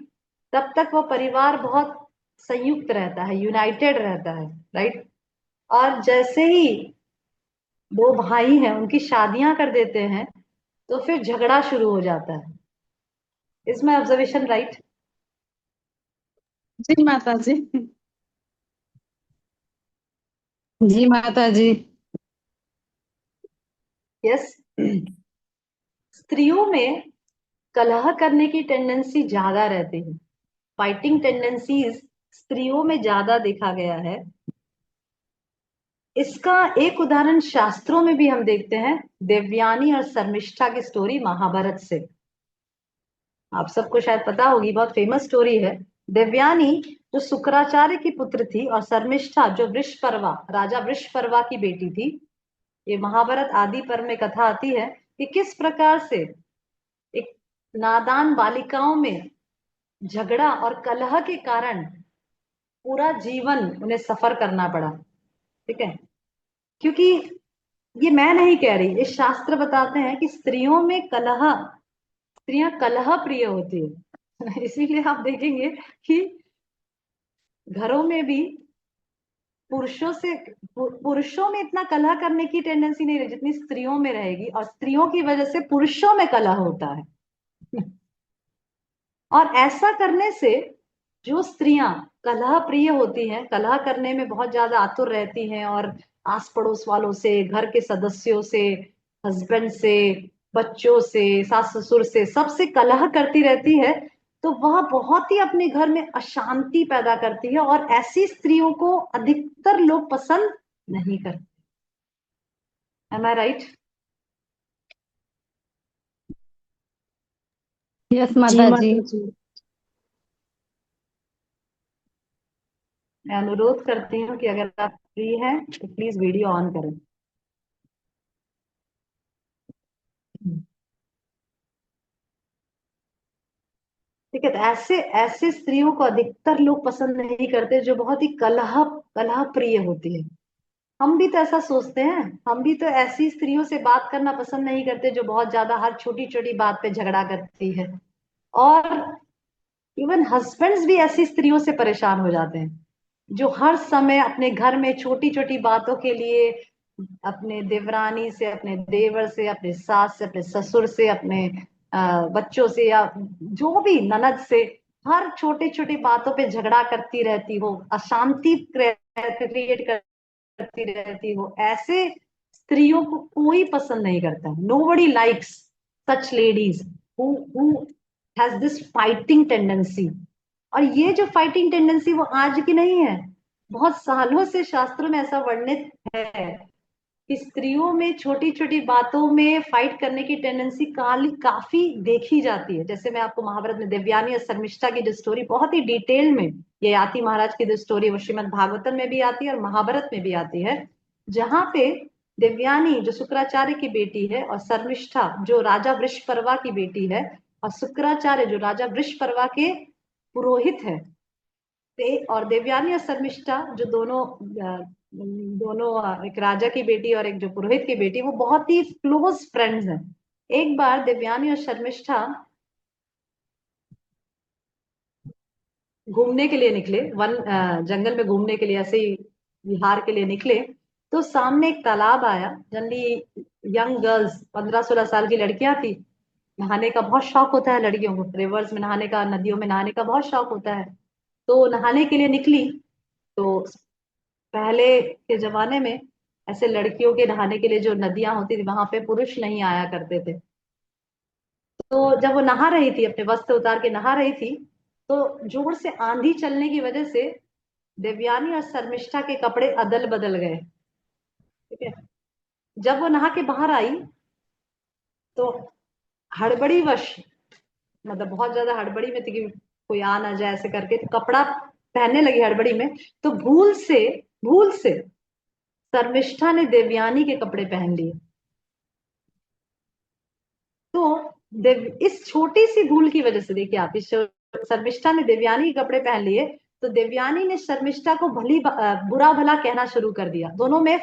तब तक वो परिवार बहुत संयुक्त रहता है, यूनाइटेड रहता है, राइट। और जैसे ही दो भाई हैं उनकी शादियां कर देते हैं तो फिर झगड़ा शुरू हो जाता है। Is my observation right? जी माता जी। जी माता जी। यस। स्त्रियों में कलह करने की टेंडेंसी ज्यादा रहती है, फाइटिंग टेंडेंसीज स्त्रियों में ज्यादा देखा गया है। इसका एक उदाहरण शास्त्रों में भी हम देखते हैं, देवयानी और शर्मिष्ठा की स्टोरी महाभारत से। आप सबको शायद पता होगी, बहुत फेमस स्टोरी है। देवयानी जो शुक्राचार्य की पुत्र थी और शर्मिष्ठा जो वृषपर्वा, राजा वृषपर्वा की बेटी थी। ये महाभारत आदि पर्व में कथा आती है कि किस प्रकार से एक नादान बालिकाओं में झगड़ा और कलह के कारण पूरा जीवन उन्हें सफर करना पड़ा। ठीक है, क्योंकि ये मैं नहीं कह रही, ये शास्त्र बताते हैं कि स्त्रियां कलह प्रिय होती है। इसीलिए आप देखेंगे कि घरों में भी पुरुषों में इतना कलह करने की टेंडेंसी नहीं रही जितनी स्त्रियों में रहेगी, और स्त्रियों की वजह से पुरुषों में कलह होता है। और ऐसा करने से जो स्त्रियां कलह प्रिय होती हैं, कलह करने में बहुत ज्यादा आतुर रहती हैं और आस पड़ोस वालों से, घर के सदस्यों से, हस्बैंड से, बच्चों से, सास ससुर से, सबसे कलह करती रहती है, तो वह बहुत ही अपने घर में अशांति पैदा करती है और ऐसी स्त्रियों को अधिकतर लोग पसंद नहीं करते। M I right? यस जी माता जी। माता जी। मैं अनुरोध करती हूँ कि अगर आप फ्री हैं तो प्लीज वीडियो ऑन करें। ठीक है, तो ऐसे ऐसे स्त्रियों को अधिकतर लोग पसंद नहीं करते जो बहुत ही कलह कलह प्रिय होती है। हम भी तो ऐसा सोचते हैं, हम भी तो ऐसी स्त्रियों से बात करना पसंद नहीं करते जो बहुत ज्यादा हर छोटी छोटी बात पे झगड़ा करती है। और इवन हस्बैंड्स भी ऐसी स्त्रियों से परेशान हो जाते हैं जो हर समय अपने घर में छोटी छोटी बातों के लिए अपने देवरानी से, अपने देवर से, अपने सास से, अपने ससुर से, अपने बच्चों से, या जो भी ननद से, हर छोटी छोटी बातों पे झगड़ा करती रहती हो, अशांति क्रिएट करती रहती हो। ऐसे स्त्रियों को कोई पसंद नहीं करता। Nobody likes such ladies who has this fighting tendency. और ये जो फाइटिंग टेंडेंसी वो आज की नहीं है, बहुत सालों से शास्त्रों में ऐसा वर्णित है कि स्त्रियों में छोटी छोटी बातों में फाइट करने की टेंडेंसी काफी देखी जाती है। जैसे मैं आपको महाभारत में देवयानी और शर्मिष्ठा की जो स्टोरी बहुत ही डिटेल में, ये आती महाराज की जो स्टोरी वो श्रीमद् भागवतम में भी आती है और महाभारत में भी आती है, जहां पे देवयानी जो शुक्राचार्य की बेटी है और शर्मिष्ठा जो राजा वृषपर्वा की बेटी है, और शुक्राचार्य जो राजा वृषपर्वा के पुरोहित है, और देवयानी और शर्मिष्ठा जो दोनों एक राजा की बेटी और एक जो पुरोहित की बेटी, वो बहुत ही क्लोज फ्रेंड्स हैं। एक बार देवयानी और शर्मिष्ठा घूमने के लिए निकले, जंगल में घूमने के लिए, ऐसे ही विहार के लिए निकले, तो सामने एक तालाब आया। जनरली यंग गर्ल्स, 15-16 साल की लड़कियां थी, नहाने का बहुत शौक होता है लड़कियों को, रिवर्स में नहाने का, नदियों में नहाने का बहुत शौक होता है। तो नहाने के लिए निकली। तो पहले के जमाने में ऐसे लड़कियों के नहाने के लिए जो नदियां होती थी वहां पे पुरुष नहीं आया करते थे। तो जब वो नहा रही थी, अपने वस्त्र उतार के नहा रही थी, तो जोर से आंधी चलने की वजह से देवयानी और शर्मिष्ठा के कपड़े अदल बदल गए। ठीक है, जब वो नहा के बाहर आई तो हड़बड़ी वश, मतलब बहुत ज्यादा हड़बड़ी में थी कि कोई आ ना जाए ऐसे करके, तो कपड़ा पहनने लगी हड़बड़ी में, तो भूल से शर्मिष्ठा ने देवयानी के कपड़े पहन लिए। तो इस छोटी सी भूल की वजह से, देखिए आप, इस शर्मिष्ठा ने देवयानी के कपड़े पहन लिए तो देवयानी ने शर्मिष्ठा को बुरा भला कहना शुरू कर दिया, दोनों में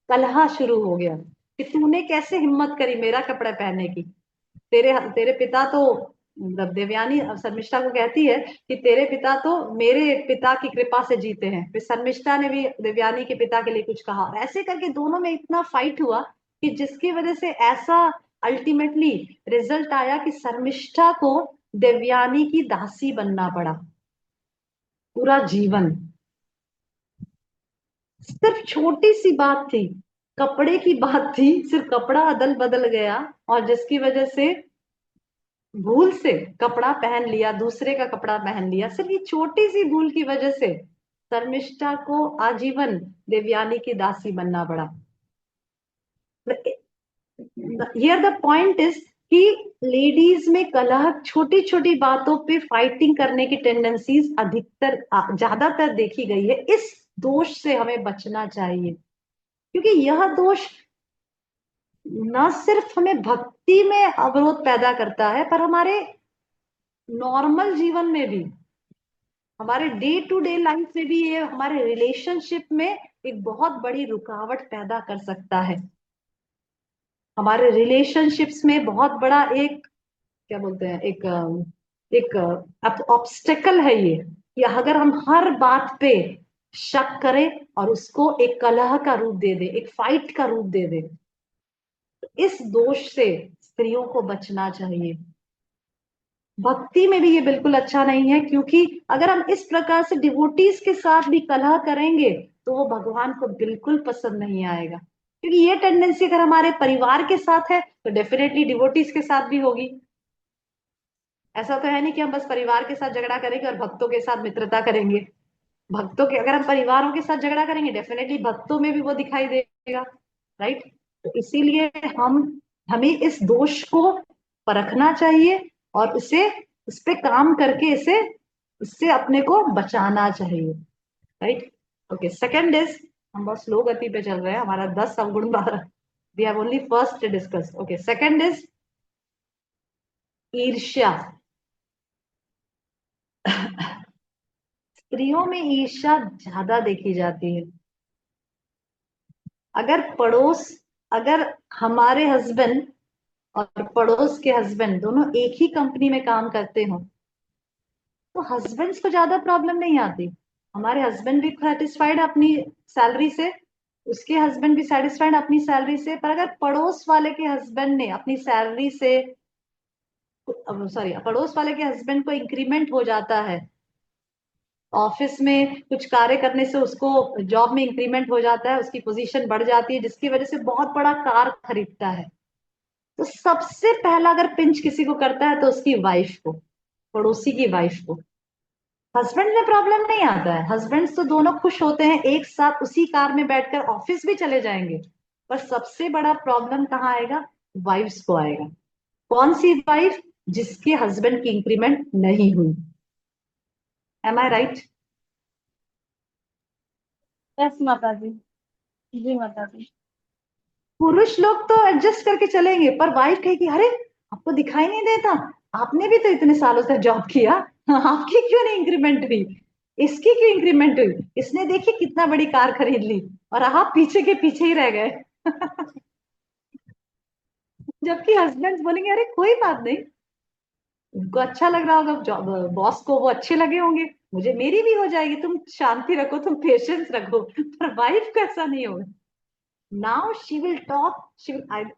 कलह शुरू हो गया कि तूने कैसे हिम्मत करी मेरा कपड़ा पहनने की, तेरे तेरे पिता तो, मतलब देवयानी शर्मिष्ठा को कहती है कि तेरे पिता तो मेरे पिता की कृपा से जीते हैं, फिर शर्मिष्ठा ने भी देवयानी के पिता के लिए कुछ कहा, ऐसे करके दोनों में इतना फाइट हुआ कि जिसकी वजह से ऐसा अल्टीमेटली रिजल्ट आया कि शर्मिष्ठा को देवयानी की दासी बनना पड़ा पूरा जीवन। सिर्फ छोटी सी बात थी, कपड़े की बात थी, सिर्फ कपड़ा अदल बदल गया और जिसकी वजह से भूल से कपड़ा पहन लिया, दूसरे का कपड़ा पहन लिया, सिर्फ ये छोटी सी भूल की वजह से शर्मिष्ठा को आजीवन देवयानी की दासी बनना पड़ा। हियर द पॉइंट इज कि लेडीज में कलह, छोटी छोटी बातों पे फाइटिंग करने की टेंडेंसीज अधिकतर, ज्यादातर देखी गई है। इस दोष से हमें बचना चाहिए, क्योंकि यह दोष न सिर्फ हमें भक्ति में अवरोध पैदा करता है, पर हमारे नॉर्मल जीवन में भी, हमारे डे टू डे लाइफ में भी, ये हमारे रिलेशनशिप में एक बहुत बड़ी रुकावट पैदा कर सकता है। हमारे रिलेशनशिप्स में बहुत बड़ा एक, क्या बोलते हैं, एक ऑब्स्टेकल है ये, कि अगर हम हर बात पे शक करें और उसको एक कलह का रूप दे दे, एक फाइट का रूप दे दे, इस दोष से स्त्रियों को बचना चाहिए। भक्ति में भी ये बिल्कुल अच्छा नहीं है, क्योंकि अगर हम इस प्रकार से डिवोटीज के साथ भी कलह करेंगे तो वो भगवान को बिल्कुल पसंद नहीं आएगा, क्योंकि ये टेंडेंसी अगर हमारे परिवार के साथ है तो डेफिनेटली डिवोटीज के साथ भी होगी। ऐसा तो है नहीं कि हम बस परिवार के साथ झगड़ा करेंगे और भक्तों के साथ मित्रता करेंगे। भक्तों के, अगर हम परिवारों के साथ झगड़ा करेंगे डेफिनेटली भक्तों में भी वो दिखाई देगा, राइट। तो इसीलिए हमें इस दोष को परखना चाहिए और इस पे काम करके इससे अपने को बचाना चाहिए, राइट। ओके, सेकंड इज, हम बहुत स्लो गति पे चल रहे हैं, हमारा 10 अवगुण 12, we have only first discuss. Okay, second is ईर्ष्या। स्त्रियों में ईर्ष्या ज्यादा देखी जाती है। अगर हमारे हस्बैंड और पड़ोस के हस्बैंड दोनों एक ही कंपनी में काम करते हो तो हस्बैंड्स को ज्यादा प्रॉब्लम नहीं आती। हमारे हस्बैंड भी सेटिस्फाइड अपनी सैलरी से, उसके हस्बैंड भी सेटिस्फाइड अपनी सैलरी से, पर अगर पड़ोस वाले के हस्बैंड ने अपनी सैलरी से, सॉरी, पड़ोस वाले के हस्बैंड को इंक्रीमेंट हो जाता है, ऑफिस में कुछ कार्य करने से उसको जॉब में इंक्रीमेंट हो जाता है, उसकी पोजीशन बढ़ जाती है, जिसकी वजह से बहुत बड़ा कार खरीदता है, तो सबसे पहला अगर पिंच किसी को करता है तो उसकी वाइफ को, पड़ोसी की वाइफ को। हस्बैंड में प्रॉब्लम नहीं आता है, हस्बैंड्स तो दोनों खुश होते हैं, एक साथ उसी कार में बैठकर ऑफिस भी चले जाएंगे, पर सबसे बड़ा प्रॉब्लम कहाँ आएगा? वाइफ्स को आएगा। कौन सी वाइफ? जिसके हस्बैंड की इंक्रीमेंट नहीं हुई। M I right? यस माता जी, जी माता जी। पुरुष लोग तो एडजस्ट करके चलेंगे, पर वाइफ कहेगी अरे आपको दिखाई नहीं देता, आपने भी तो इतने सालों से जॉब किया, आपकी क्यों नहीं इंक्रीमेंट हुई, इसकी क्यों इंक्रीमेंट हुई, इसने देखी कितना बड़ी कार खरीद ली और आप पीछे के पीछे ही रह गए। जबकि हस्बैंड बोलेंगे अरे कोई बात नहीं, उनको अच्छा लग रहा होगा, बॉस को वो अच्छे लगे होंगे, मुझे मेरी भी हो जाएगी, तुम शांति रखो, तुम पेशेंस रखो। पर वाइफ का ऐसा नहीं होगा। Now she will talk,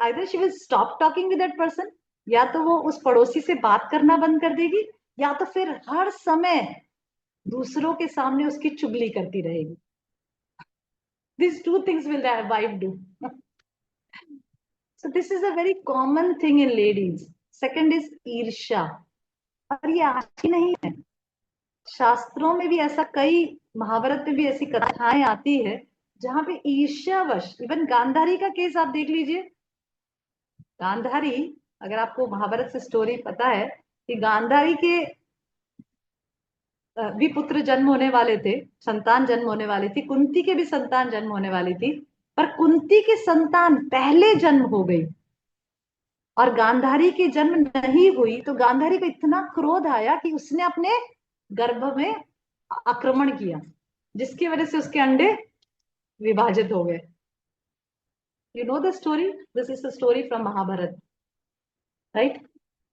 either she will stop talking with that person, या तो वो उस पड़ोसी से बात करना बंद कर देगी, या तो फिर हर समय दूसरों के सामने उसकी चुगली करती रहेगी। These two things will the wife do. So this is a very common thing in ladies. Second is ईर्ष्या, और ये आज ही नहीं है, शास्त्रों में भी ऐसा, कई महाभारत में भी ऐसी कथाएं आती है जहां पे ईर्ष्यावश, इवन गांधारी का केस आप देख लीजिए। गांधारी, अगर आपको महाभारत से स्टोरी पता है कि गांधारी के भी पुत्र जन्म होने वाले थे, संतान जन्म होने वाली थी, कुंती के भी संतान जन्म होने वाली थी, पर कुंती की संतान पहले जन्म हो गई और गांधारी की जन्म नहीं हुई तो गांधारी को इतना क्रोध आया कि उसने अपने गर्भ में आक्रमण किया, जिसकी वजह से उसके अंडे विभाजित हो गए। You know the story, this is the story from Mahabharata, right?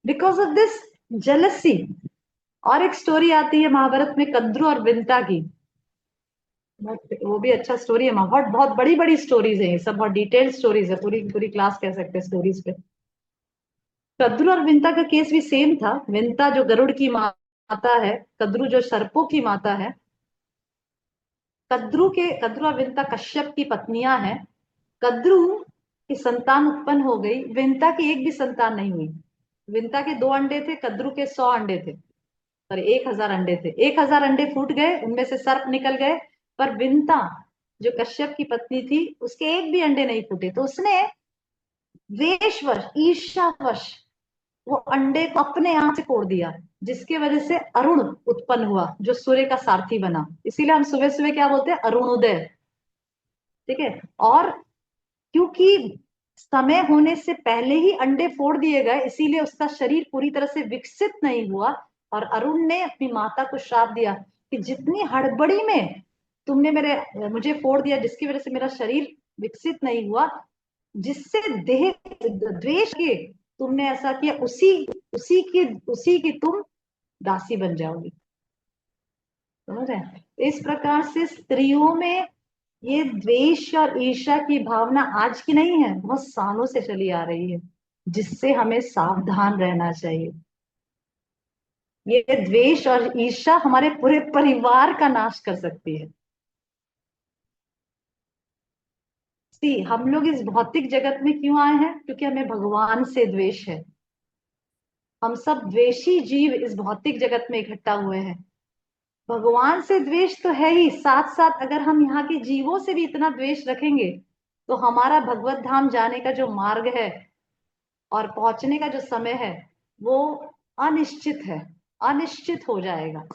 Because of this jealousy. और एक स्टोरी आती है महाभारत में कद्रू और विंता की, वो भी अच्छा स्टोरी है। बहुत बहुत बड़ी बड़ी स्टोरीज है, ये सब बहुत डिटेल्ड स्टोरीज है, पूरी पूरी क्लास कह सकते हैं स्टोरीज पे। कद्रू और विंता का केस भी सेम था। विंता जो गरुड़ की माता है, कद्रू जो सर्पों की माता है। कद्रू और विंता कश्यप की पत्नियां हैं। कद्रू की संतान उत्पन्न हो गई, विंता की एक भी संतान नहीं हुई। विंता के 2 अंडे थे, कद्रू के 100 अंडे थे, और 1000 अंडे थे। 1000 अंडे फूट गए, उनमें से सर्प निकल गए। पर विंता जो कश्यप की पत्नी थी, उसके एक भी अंडे नहीं फूटे। तो उसने द्वेषवश, ईर्ष्यावश वो अंडे को अपने आप से तोड़ दिया, जिसकी वजह से अरुण उत्पन्न हुआ, जो सूर्य का सारथी बना। इसीलिए हम सुबह सुबह क्या बोलते हैं? अरुणोदय। ठीक है। और क्योंकि समय होने से पहले ही अंडे फोड़ दिए गए, इसीलिए उसका शरीर पूरी तरह से विकसित नहीं हुआ। और अरुण ने अपनी माता को श्राप दिया कि जितनी हड़बड़ी में तुमने मुझे फोड़ दिया, जिसकी वजह से मेरा शरीर विकसित नहीं हुआ, जिससे देह द्वेष के तुमने ऐसा किया, उसी की तुम दासी बन जाओगी। समझ रहे? इस प्रकार से स्त्रियों में ये द्वेष और ईर्ष्या की भावना आज की नहीं है, बहुत सालों से चली आ रही है, जिससे हमें सावधान रहना चाहिए। ये द्वेष और ईर्ष्या हमारे पूरे परिवार का नाश कर सकती है। हम लोग इस भौतिक जगत में क्यों आए हैं? क्योंकि हमें भगवान से द्वेष है। हम सब द्वेषी जीव इस भौतिक जगत में इकट्ठा हुए हैं। भगवान से द्वेष तो है ही, साथ साथ अगर हम यहाँ के जीवों से भी इतना द्वेष रखेंगे, तो हमारा भगवत धाम जाने का जो मार्ग है और पहुंचने का जो समय है, वो अनिश्चित है, अनिश्चित हो जाएगा।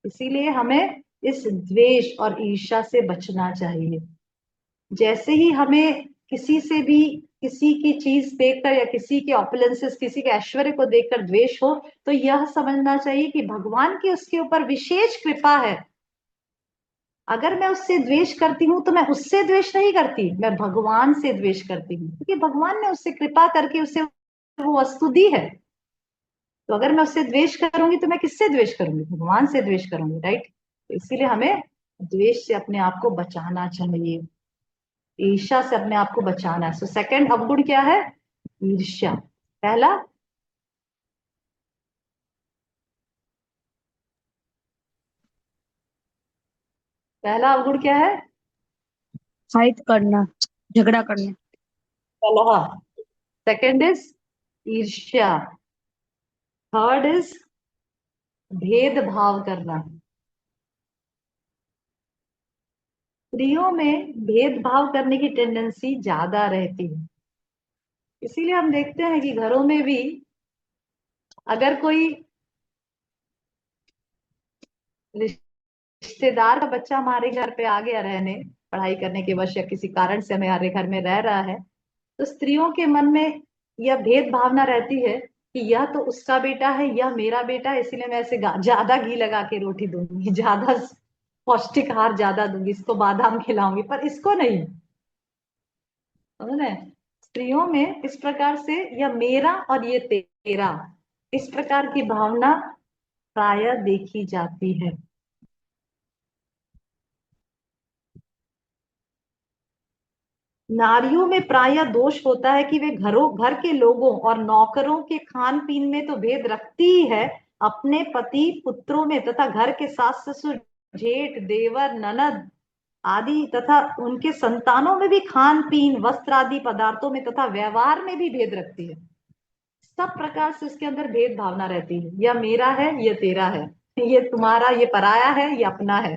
इसीलिए हमें इस द्वेष और ईर्ष्या से बचना चाहिए। जैसे ही हमें किसी से भी किसी की चीज देखकर या किसी के ऑपुलेंसेस, किसी के ऐश्वर्य को देखकर द्वेष हो, तो यह समझना चाहिए कि भगवान की उसके ऊपर विशेष कृपा है। अगर मैं उससे द्वेष करती हूँ तो मैं उससे द्वेष नहीं करती, मैं भगवान से द्वेष करती हूँ, क्योंकि भगवान ने उससे कृपा करके उसे वो वस्तु दी है। तो अगर मैं उससे द्वेष करूंगी तो मैं किससे द्वेष करूंगी? भगवान से द्वेष करूंगी, राइट? तो इसीलिए हमें द्वेष से अपने आप को बचाना चाहिए, ईर्ष्या से अपने आप को बचाना है। सो सेकंड अवगुण क्या है? ईर्ष्या। पहला पहला अवगुण क्या है? फाइट करना, झगड़ा करना। कलह। सेकंड इज ईर्ष्या। थर्ड इज भेदभाव करना। स्त्रियों में भेदभाव करने की टेंडेंसी ज्यादा रहती है। इसीलिए हम देखते हैं कि घरों में भी अगर कोई रिश्तेदार का बच्चा हमारे घर पे आ गया रहने, पढ़ाई करने के वश या किसी कारण से हमारे घर में रह रहा है, तो स्त्रियों के मन में यह भेद भावना रहती है कि यह तो उसका बेटा है, यह मेरा बेटा है, इसीलिए मैं इसे ज्यादा घी लगा के रोटी दूंगी, ज्यादा पौष्टिक आहार ज्यादा दूंगी, इसको बादाम खिलाऊंगी, पर इसको नहीं। समझ रहे हैं? स्त्रियों में इस प्रकार से यह मेरा और ये तेरा, इस प्रकार की भावना प्रायः देखी जाती है। नारियों में प्रायः दोष होता है कि वे घर के लोगों और नौकरों के खान पीन में तो भेद रखती ही है, अपने पति पुत्रों में तथा घर के सास ससुर जेठ देवर ननद आदि तथा उनके संतानों में भी खान पीन वस्त्र आदि पदार्थों में तथा व्यवहार में भी भेद रखती है। सब प्रकार से उसके अंदर भेद भावना रहती है। यह मेरा है, यह तेरा है, ये तुम्हारा, ये पराया है, ये अपना है।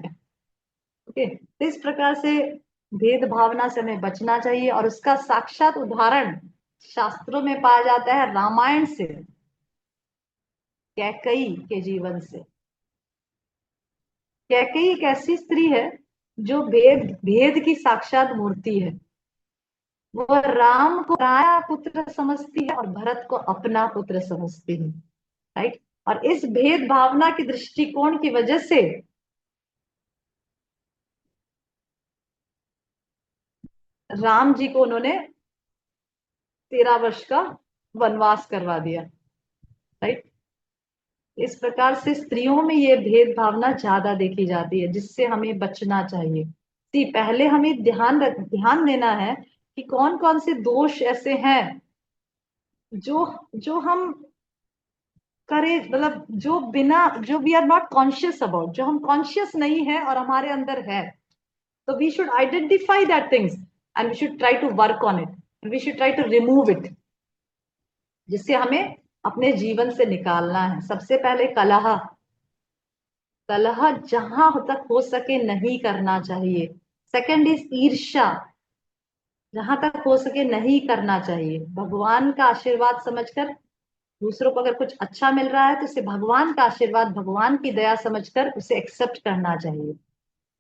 ओके, तो इस प्रकार से भेद भावना से हमें बचना चाहिए। और उसका साक्षात उदाहरण शास्त्रों में पाया जाता है, रामायण से, कैकेयी के जीवन से। कैकेयी एक ऐसी स्त्री है जो भेद भेद की साक्षात मूर्ति है। वो राम को पराया पुत्र समझती है और भरत को अपना पुत्र समझती है, राइट। और इस भेद भावना के दृष्टिकोण की वजह से राम जी को उन्होंने 13 वर्ष का वनवास करवा दिया, राइट। इस प्रकार से स्त्रियों में ये भेद भावना ज्यादा देखी जाती है, जिससे हमें बचना चाहिए। पहले हमें ध्यान देना है कि कौन कौन से दोष ऐसे हैं जो जो हम करे, मतलब जो we are not conscious about, जो हम कॉन्शियस नहीं है और हमारे अंदर है। तो we should identify that things and we should try to work on it, we should try to remove it, जिससे हमें अपने जीवन से निकालना है। सबसे पहले कलह, कलह जहां तक हो सके नहीं करना चाहिए। सेकंड इज ईर्ष्या, जहां तक हो सके नहीं करना चाहिए। भगवान का आशीर्वाद समझकर, दूसरों को अगर कुछ अच्छा मिल रहा है तो उसे भगवान का आशीर्वाद, भगवान की दया समझकर उसे एक्सेप्ट करना चाहिए।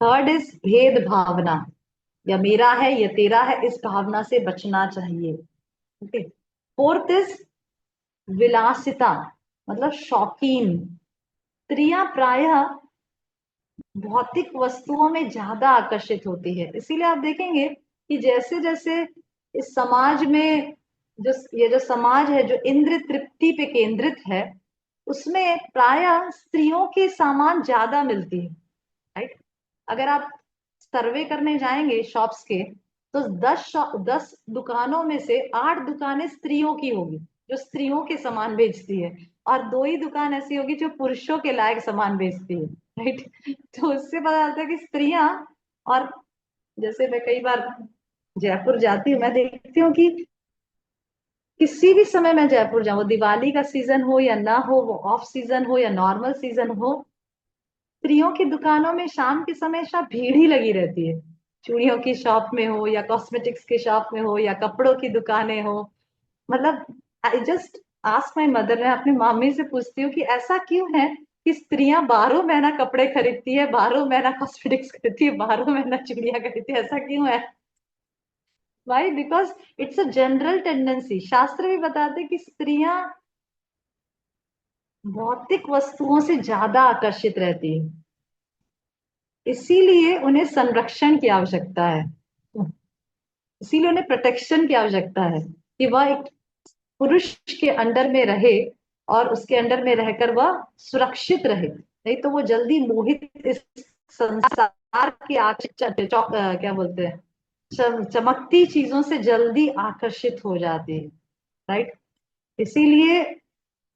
थर्ड इज भेद भावना, या मेरा है या तेरा है, इस भावना से बचना चाहिए। ओके। फोर्थ इज विलासिता, मतलब शौकीन। स्त्रियां प्रायः भौतिक वस्तुओं में ज्यादा आकर्षित होती है। इसीलिए आप देखेंगे कि जैसे जैसे इस समाज में, ये जो समाज है जो इंद्र तृप्ति पे केंद्रित है, उसमें प्रायः स्त्रियों के सामान ज्यादा मिलती है, राइट। अगर आप सर्वे करने जाएंगे शॉप्स के, तो 10 दुकानों में से 8 दुकानें स्त्रियों की होगी जो स्त्रियों के सामान बेचती है, और 2 ही दुकान ऐसी होगी जो पुरुषों के लायक सामान बेचती है, राइट। तो उससे पता चलता है कि स्त्रियां, और जैसे मैं कई बार जयपुर जाती हूँ, मैं देखती हूँ कि किसी भी समय मैं जयपुर जाऊँ, वो दिवाली का सीजन हो या ना हो, वो ऑफ सीजन हो या नॉर्मल सीजन हो, स्त्रियों की दुकानों में शाम के समय शायद भीड़ ही लगी रहती है। चूड़ियों की शॉप में हो या कॉस्मेटिक्स के शॉप में हो या कपड़ों की दुकानें हो, मतलब I just ask my mother, मैं अपनी मम्मी से पूछती हूँ कि ऐसा क्यों है कि स्त्रियां 12 महीना कपड़े खरीदती है, 12 महीना कॉस्मेटिक्स खरीदती है, 12 महीना चूड़ियां खरीदती है, ऐसा क्यों है? Why? Because it's a general tendency. शास्त्र भी बताते हैं कि स्त्रियां भौतिक वस्तुओं से ज्यादा आकर्षित रहती है, इसीलिए उन्हें संरक्षण की आवश्यकता है, इसीलिए उन्हें प्रोटेक्शन की आवश्यकता है कि वह एक पुरुष के अंडर में रहे और उसके अंडर में रहकर वह सुरक्षित रहे। नहीं तो वो जल्दी मोहित, इस संसार की क्या बोलते हैं, चमकती चीजों से जल्दी आकर्षित हो जाती है, राइट। इसीलिए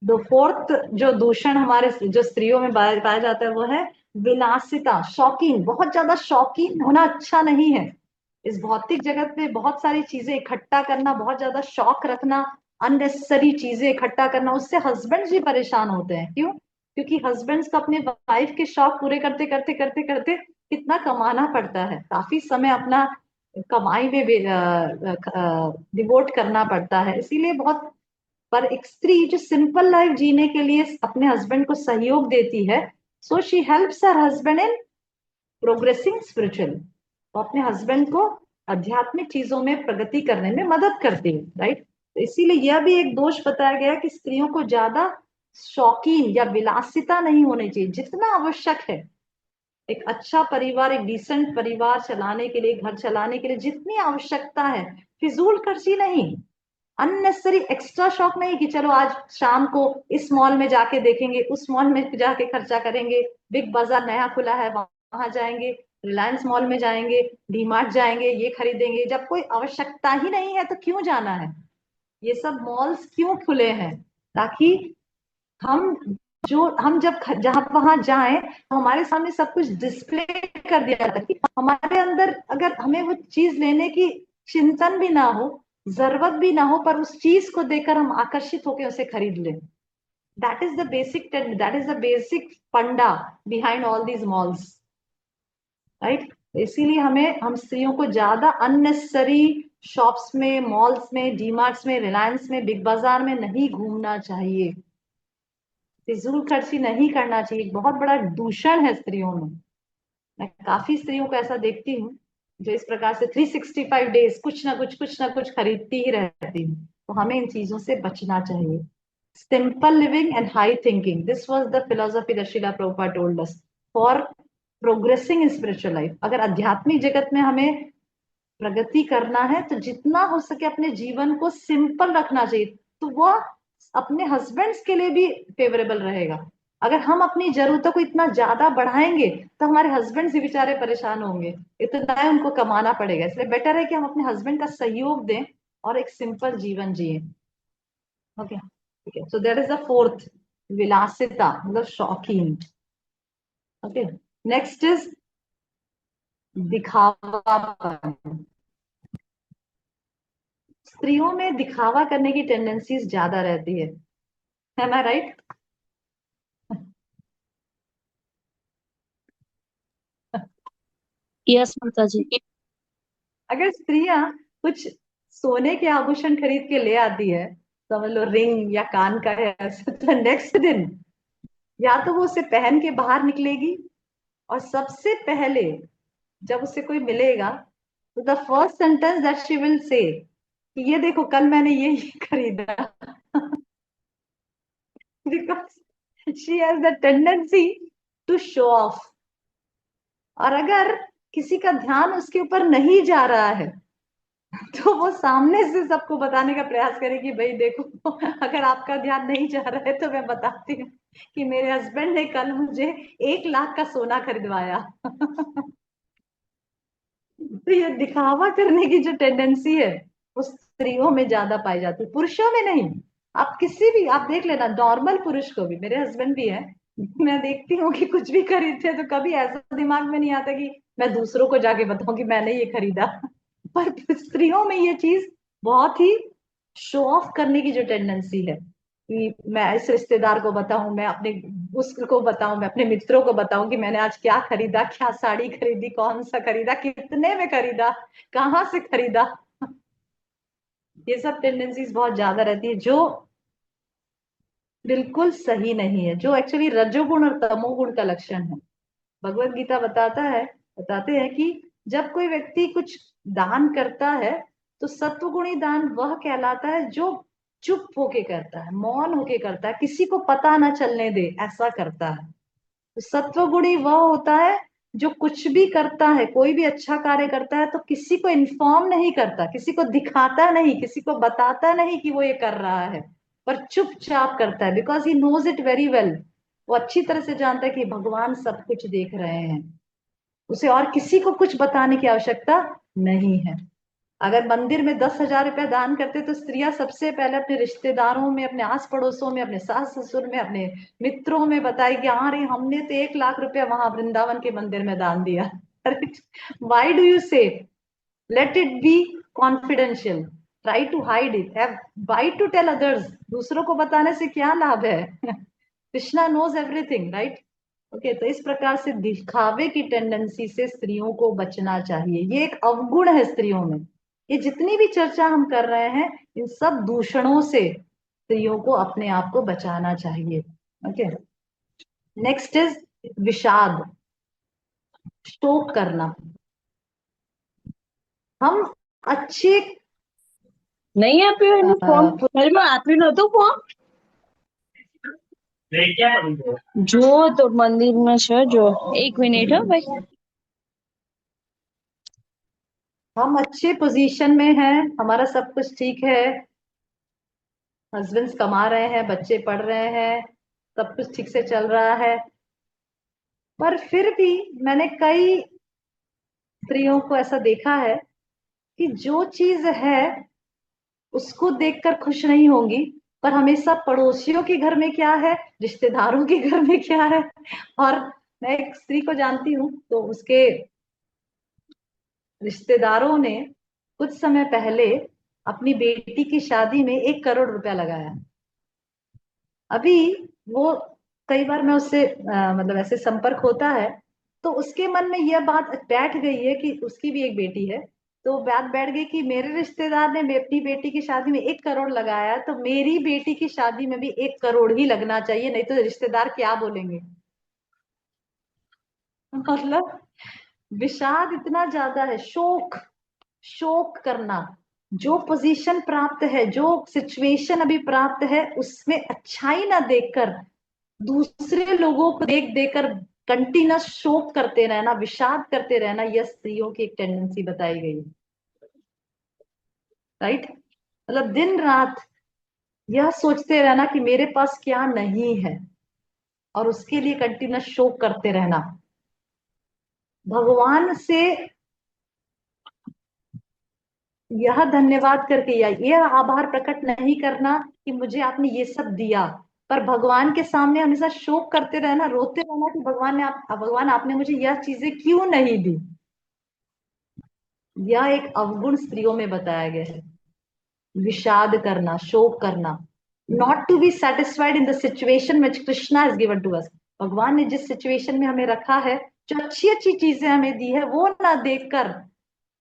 द फोर्थ जो दूषण हमारे जो स्त्रियों में पाया जाता है वो है विलासिता, शौकीन। बहुत ज्यादा शौकीन होना अच्छा नहीं है। इस भौतिक जगत में बहुत सारी चीजें इकट्ठा करना, बहुत ज्यादा शौक रखना, अननेसेसरी चीजें इकट्ठा करना, उससे हस्बैंड्स भी परेशान होते हैं। क्यों? क्योंकि हस्बैंड्स को अपने वाइफ के शौक पूरे करते करते करते करते कितना कमाना पड़ता है, काफी समय अपना कमाई में डिवोट करना पड़ता है। इसीलिए बहुत, पर एक स्त्री जो सिंपल लाइफ जीने के लिए अपने हस्बैंड को सहयोग देती है, so she helps her husband in progressing spiritually, वो अपने हस्बैंड को आध्यात्मिक चीजों में प्रगति करने में मदद करती है, राइट। तो इसीलिए यह भी एक दोष बताया गया कि स्त्रियों को ज्यादा शौकीन या विलासिता नहीं होनी चाहिए, जितना आवश्यक है। एक अच्छा परिवार, एक डिसेंट परिवार चलाने के लिए, घर चलाने के लिए जितनी आवश्यकता है, फिजूल खर्ची नहीं, अननेसेसरी एक्स्ट्रा शौक नहीं कि चलो आज शाम को इस मॉल में जाके देखेंगे, उस मॉल में जाके खर्चा करेंगे, बिग बाजार नया खुला है वहां जाएंगे, रिलायंस मॉल में जाएंगे, डीमार्ट जाएंगे, ये खरीदेंगे। जब कोई आवश्यकता ही नहीं है तो क्यों जाना है? ये सब मॉल्स क्यों खुले हैं? ताकि हम हम जब जहां वहां जाएं तो हमारे सामने सब कुछ डिस्प्ले कर दिया जाता है कि हमारे अंदर अगर हमें वो चीज लेने की चिंतन भी ना हो, जरूरत भी ना हो, पर उस चीज को देखकर हम आकर्षित होकर उसे खरीद लें। दैट इज द बेसिक फंडा behind all these malls, right. इसीलिए हम स्त्रियों को ज्यादा अननेसेसरी शॉप्स में, मॉल्स में, डीमार्ट्स में, रिलायंस में, बिग बाजार में नहीं घूमना चाहिए, फिजूल खर्ची नहीं करना चाहिए। बहुत बड़ा दूषण है स्त्रियों में। मैं काफी स्त्रियों को ऐसा देखती हूँ जो इस प्रकार से 365 डेज कुछ ना कुछ खरीदती ही रहती है, तो हमें इन चीजों से बचना चाहिए। Simple living and high thinking, this was the philosophy that Shrila Prabhupada told us for progressing in spiritual life. अगर आध्यात्मिक जगत में हमें प्रगति करना है तो जितना हो सके अपने जीवन को सिंपल रखना चाहिए, तो वो अपने हस्बैंड्स के लिए भी फेवरेबल रहेगा। अगर हम अपनी जरूरतों को इतना ज्यादा बढ़ाएंगे तो हमारे हस्बैंड्स ही बेचारे परेशान होंगे, इतना है उनको कमाना पड़ेगा। इसलिए बेटर है कि हम अपने हस्बैंड का सहयोग दें और एक सिंपल जीवन जिए। ओके, ठीक है। So that is the fourth, विलासिता मतलब शौकीन। ओके, नेक्स्ट इज दिखावापन। स्त्रियों में दिखावा करने की टेंडेंसीज ज्यादा रहती है ना, राइट? यस माता जी। अगर स्त्रियां कुछ सोने के आभूषण खरीद के ले आती है, समझ लो रिंग या कान का है ऐसा, तो नेक्स्ट दिन या तो वो उसे पहन के बाहर निकलेगी, और सबसे पहले जब उसे कोई मिलेगा तो the first sentence that she will say कि ये देखो कल मैंने ये खरीदा। Because she has the tendency to show off. और अगर किसी का ध्यान उसके ऊपर नहीं जा रहा है तो वो सामने से सबको बताने का प्रयास करेगी, भाई देखो अगर आपका ध्यान नहीं जा रहा है तो मैं बताती हूँ कि मेरे हस्बैंड ने कल मुझे 1 लाख का सोना खरीदवाया। तो ये दिखावा करने की जो टेंडेंसी है वो स्त्रियों में ज्यादा पाई जाती है, पुरुषों में नहीं। आप किसी भी, आप देख लेना नॉर्मल पुरुष को भी, मेरे हस्बैंड भी है, मैं देखती हूँ कि कुछ भी खरीदते हैं तो कभी ऐसा दिमाग में नहीं आता कि मैं दूसरों को जाके बताऊं कि मैंने ये खरीदा। पर स्त्रियों में ये चीज बहुत ही शो ऑफ करने की जो टेंडेंसी है कि मैं इस रिश्तेदार को बताऊं, मैं अपने उसको बताऊं, मैं अपने मित्रों को बताऊं कि मैंने आज क्या खरीदा, क्या साड़ी खरीदी, कौन सा खरीदा, कितने में खरीदा, कहाँ से खरीदा। ये सब टेंडेंसीज बहुत ज्यादा रहती है जो बिल्कुल सही नहीं है, जो एक्चुअली रजोगुण और तमोगुण का लक्षण है। भगवत गीता बताते हैं कि जब कोई व्यक्ति कुछ दान करता है तो सत्वगुणी दान वह कहलाता है जो चुप होके करता है, मौन होके करता है, किसी को पता ना चलने दे ऐसा करता है। तो सत्वगुणी वह होता है जो कुछ भी करता है, कोई भी अच्छा कार्य करता है तो किसी को इन्फॉर्म नहीं करता, किसी को दिखाता नहीं, किसी को बताता नहीं कि वो ये कर रहा है, पर चुपचाप करता है। Because he knows it very well, वो अच्छी तरह से जानता है कि भगवान सब कुछ देख रहे हैं, उसे और किसी को कुछ बताने की आवश्यकता नहीं है। अगर मंदिर में 10,000 रुपया दान करते तो स्त्रियां सबसे पहले अपने रिश्तेदारों में, अपने आस पड़ोसों में, अपने सास ससुर में, अपने मित्रों में बताई कि हाँ रे हमने तो 1 लाख रुपया वहां वृंदावन के मंदिर में दान दिया। Why do you say let it be confidential, try to hide it, have why to tell others, दूसरों को बताने से क्या लाभ है? Krishna knows everything, right? Okay, तो इस प्रकार से दिखावे की टेंडेंसी से स्त्रियों को बचना चाहिए। ये एक अवगुण है स्त्रियों में। ये जितनी भी चर्चा हम कर रहे हैं इन सब दूषणों से स्त्रियों को अपने आप को बचाना चाहिए। ओके, नेक्स्ट इज विषाद, शोक करना। हम अच्छे नहीं आप्યું ફોર્મ ફરીમાં આપ્યું નતું ફોર્મ જો તો મંદિરમાં છે જો 1 મિનિટ હો ભાઈ हम अच्छे पोजीशन में हैं, हमारा सब कुछ ठीक है, हस्बैंड्स कमा रहे हैं, बच्चे पढ़ रहे हैं, सब कुछ ठीक से चल रहा है, पर फिर भी मैंने कई स्त्रियों को ऐसा देखा है कि जो चीज है उसको देखकर खुश नहीं होंगी, पर हमेशा पड़ोसियों के घर में क्या है, रिश्तेदारों के घर में क्या है। और मैं एक स्त्री को जानती हूँ, तो उसके रिश्तेदारों ने कुछ समय पहले अपनी बेटी की शादी में 1 करोड़ रुपया लगाया। अभी वो, कई बार मैं उससे मतलब ऐसे संपर्क होता है तो उसके मन में यह बात बैठ गई है कि उसकी भी एक बेटी है, तो बात बैठ गई कि मेरे रिश्तेदार ने अपनी बेटी की शादी में 1 करोड़ लगाया, तो मेरी बेटी की शादी में भी 1 करोड़ ही लगना चाहिए, नहीं तो रिश्तेदार क्या बोलेंगे। मतलब विषाद इतना ज्यादा है, शोक, शोक करना। जो पोजीशन प्राप्त है, जो सिचुएशन अभी प्राप्त है, उसमें अच्छाई ना देखकर दूसरे लोगों को देख देकर कंटिन्यूस शोक करते रहना, विषाद करते रहना, यह स्त्रियों की एक टेंडेंसी बताई गई है। राइट, मतलब दिन रात यह सोचते रहना कि मेरे पास क्या नहीं है, और उसके लिए कंटिन्यूस शोक करते रहना। भगवान से यह धन्यवाद करके या यह आभार प्रकट नहीं करना कि मुझे आपने ये सब दिया, पर भगवान के सामने हमेशा शोक करते रहना, रोते रहना कि भगवान आपने मुझे यह चीजें क्यों नहीं दी। यह एक अवगुण स्त्रियों में बताया गया है, विषाद करना, शोक करना, not to be satisfied in the situation which Krishna is given to us. भगवान ने जिस सिचुएशन में हमें रखा है, जो अच्छी अच्छी चीजें हमें दी है, वो ना देखकर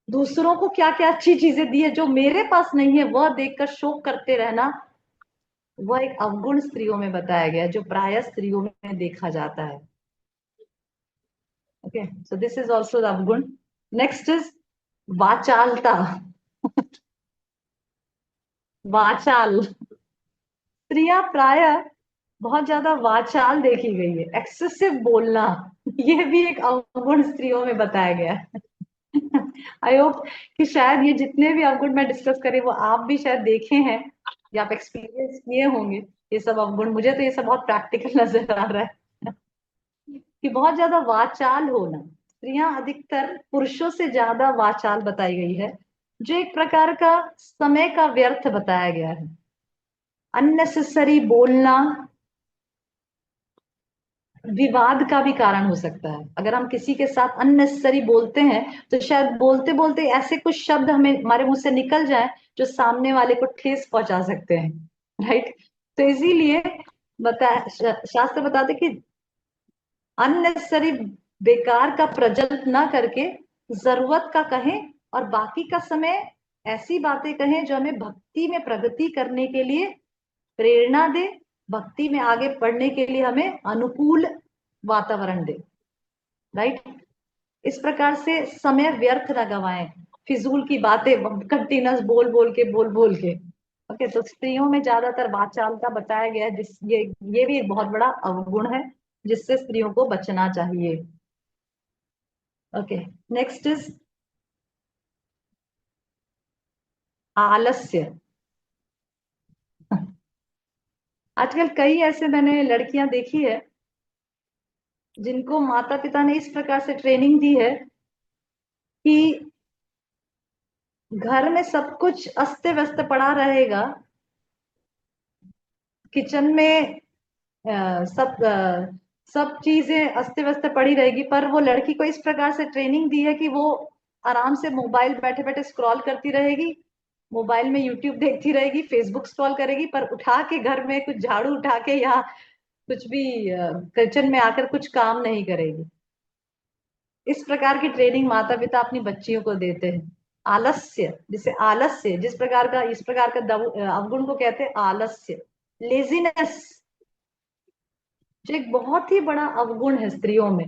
दूसरों को क्या क्या अच्छी चीजें दी है जो मेरे पास नहीं है, वह देखकर शोक करते रहना, वह एक अवगुण स्त्रियों में बताया गया है, जो प्राय स्त्रियों में देखा जाता है। Okay, so this is also the अवगुण। नेक्स्ट इज वाचालता। वाचाल, स्त्रियां प्राय बहुत ज्यादा वाचाल देखी गई है, एक्सेसिव बोलना, ये भी एक अवगुण स्त्रियों में बताया गया है। आई होप कि शायद ये जितने भी अवगुण मैं डिस्कस करी वो आप भी शायद देखे हैं या आप एक्सपीरियंस किए होंगे। ये सब अवगुण, मुझे तो ये सब बहुत प्रैक्टिकल नजर आ रहा है कि बहुत ज्यादा वाचाल होना। स्त्रियां अधिकतर पुरुषों से ज्यादा वाचाल बताई गई है, जो एक प्रकार का समय का व्यर्थ बताया गया है। अननेसेसरी बोलना विवाद का भी कारण हो सकता है। अगर हम किसी के साथ अननेसेसरी बोलते हैं तो शायद बोलते बोलते ऐसे कुछ शब्द हमें हमारे मुंह से निकल जाए जो सामने वाले को ठेस पहुंचा सकते हैं। राइट, तो इसीलिए शास्त्र बताते कि अननेसेसरी, बेकार का प्रजल्प ना करके जरूरत का कहें, और बाकी का समय ऐसी बातें कहें जो हमें भक्ति में प्रगति करने के लिए प्रेरणा दे, भक्ति में आगे बढ़ने के लिए हमें अनुकूल वातावरण दे। राइट, इस प्रकार से समय व्यर्थ न गवाएं, फिजूल की बातें कंटिन्यूस बोल बोल के। ओके, तो स्त्रियों में ज्यादातर वाचालता बताया गया है, ये भी एक बहुत बड़ा अवगुण है जिससे स्त्रियों को बचना चाहिए। ओके, नेक्स्ट इज आलस्य। आजकल कई ऐसे मैंने लड़कियां देखी है जिनको माता पिता ने इस प्रकार से ट्रेनिंग दी है कि घर में सब कुछ अस्त व्यस्त पड़ा रहेगा, किचन में सब चीजें अस्त व्यस्त पड़ी रहेगी, पर वो लड़की को इस प्रकार से ट्रेनिंग दी है कि वो आराम से मोबाइल बैठे बैठे स्क्रॉल करती रहेगी, मोबाइल में यूट्यूब देखती रहेगी, फेसबुक स्क्रॉल करेगी, पर उठा के घर में कुछ झाड़ू उठा के या कुछ भी किचन में आकर कुछ काम नहीं करेगी। इस प्रकार की ट्रेनिंग माता पिता अपनी बच्चियों को देते हैं। आलस्य, जिसे आलस्य, जिस प्रकार का, इस प्रकार का अवगुण को कहते हैं आलस्य, लेजीनेस, जो एक बहुत ही बड़ा अवगुण है स्त्रियों में।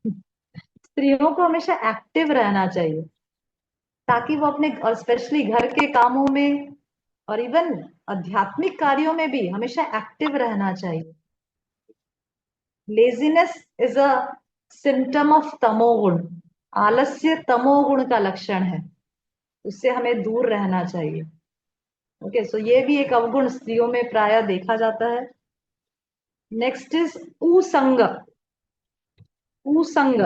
स्त्रियों को हमेशा एक्टिव रहना चाहिए ताकि वो अपने, और स्पेशली घर के कामों में और इवन आध्यात्मिक कार्यों में भी हमेशा एक्टिव रहना चाहिए। Laziness is a symptom of तमोगुण, आलस्य तमोगुण का लक्षण है, उससे हमें दूर रहना चाहिए। ओके, सो ये भी एक अवगुण स्त्रियों में प्राय देखा जाता है। नेक्स्ट इज कुसंग। कुसंग,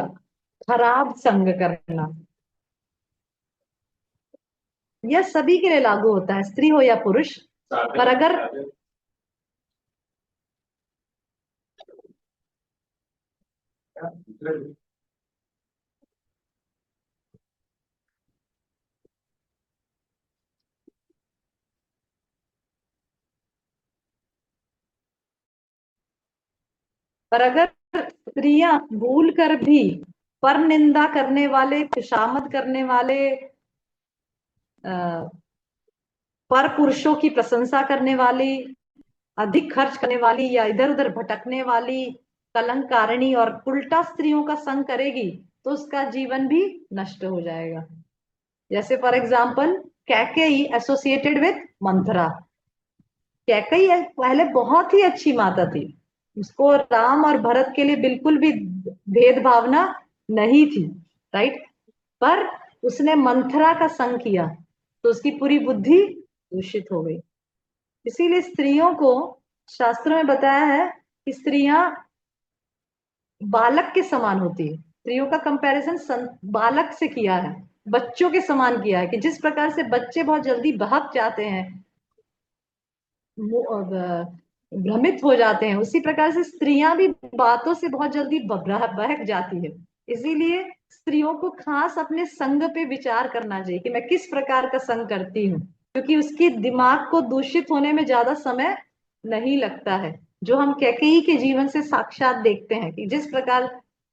खराब संग करना। यह सभी के लिए लागू होता है, स्त्री हो या पुरुष, पर अगर स्त्रियां भूल कर भी पर निंदा करने वाले, खुशामद करने वाले, पर पुरुषों की प्रशंसा करने वाली, अधिक खर्च करने वाली या इधर उधर भटकने वाली, कलंकारिणी और उल्टा स्त्रियों का संग करेगी तो उसका जीवन भी नष्ट हो जाएगा। जैसे for example Kaikeyi associated with Manthara. Kaikeyi पहले बहुत ही अच्छी माता थी, उसको राम और भरत के लिए बिल्कुल भी भेदभावना नहीं थी, राइट। पर उसने मंथरा का संग किया तो उसकी पूरी बुद्धि दूषित हो गई। इसीलिए स्त्रियों को शास्त्रों में बताया है कि स्त्रियां बालक के समान होती है। स्त्रियों का कंपैरिजन बालक से किया है, बच्चों के समान किया है, कि जिस प्रकार से बच्चे बहुत जल्दी बहक जाते हैं, भ्रमित हो जाते हैं, उसी प्रकार से स्त्रियां भी बातों से बहुत जल्दी बहक जाती है। इसीलिए स्त्रियों को खास अपने संग पे विचार करना चाहिए कि मैं किस प्रकार का संग करती हूँ, क्योंकि उसकी दिमाग को दूषित होने में ज्यादा समय नहीं लगता है। जो हम कैकेयी के जीवन से साक्षात देखते हैं कि जिस प्रकार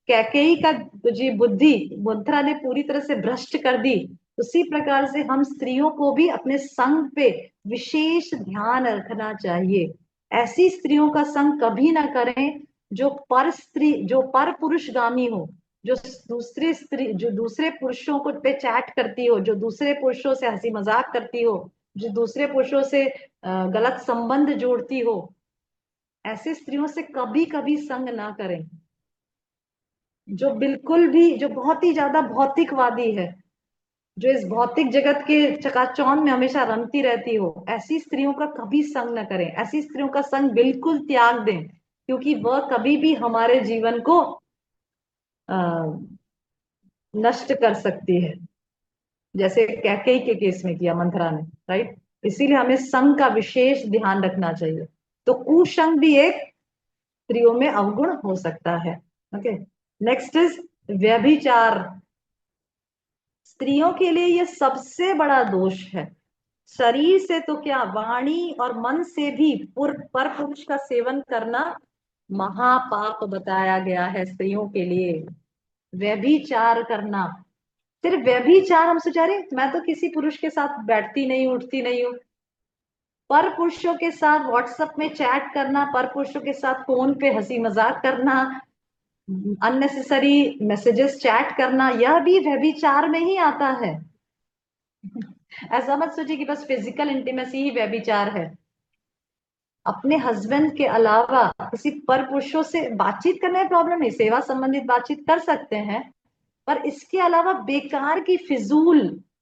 कैकेयी का जी बुद्धि मंथरा ने पूरी तरह से भ्रष्ट कर दी, उसी प्रकार से हम स्त्रियों को भी अपने संग पे विशेष ध्यान रखना चाहिए। ऐसी स्त्रियों का संग कभी ना करें जो पर पुरुषगामी हो, जो दूसरे पुरुषों को पे चैट करती हो, जो दूसरे पुरुषों से हंसी मजाक करती हो, जो दूसरे पुरुषों से गलत संबंध जोड़ती हो। ऐसे स्त्रियों से कभी कभी संग ना करें। जो बहुत ही ज्यादा भौतिकवादी है, जो इस भौतिक जगत के चकाचौंध में हमेशा रमती रहती हो, ऐसी स्त्रियों का कभी संग न करें। ऐसी स्त्रियों का संग बिल्कुल त्याग दें, क्योंकि वह कभी भी हमारे जीवन को नष्ट कर सकती है, जैसे कैकेयी के केस में किया मंथरा ने, राइट। इसीलिए हमें संग का विशेष ध्यान रखना चाहिए। तो कुसंग भी एक स्त्रियों में अवगुण हो सकता है। ओके, नेक्स्ट इज व्यभिचार। स्त्रियों के लिए यह सबसे बड़ा दोष है। शरीर से तो क्या, वाणी और मन से भी पर पुरुष का सेवन करना महापाप बताया गया है स्त्रियों के लिए। व्यभिचार करना, सिर्फ व्यभिचार, हम सोचा रहे मैं तो किसी पुरुष के साथ बैठती नहीं उठती नहीं हूँ। पर पुरुषों के साथ व्हाट्सएप में चैट करना, पर पुरुषों के साथ फोन पे हंसी मजाक करना, अननेसेसरी मैसेजेस चैट करना, यह भी व्यभिचार में ही आता है। ऐसा मत सोचिए कि बस फिजिकल इंटीमेसी ही व्यभिचार है। अपने हस्बैंड के अलावा किसी पर पुरुषों से बातचीत करने में प्रॉब्लम नहीं, सेवा संबंधित बातचीत कर सकते हैं, पर इसके अलावा बेकार की फिजूल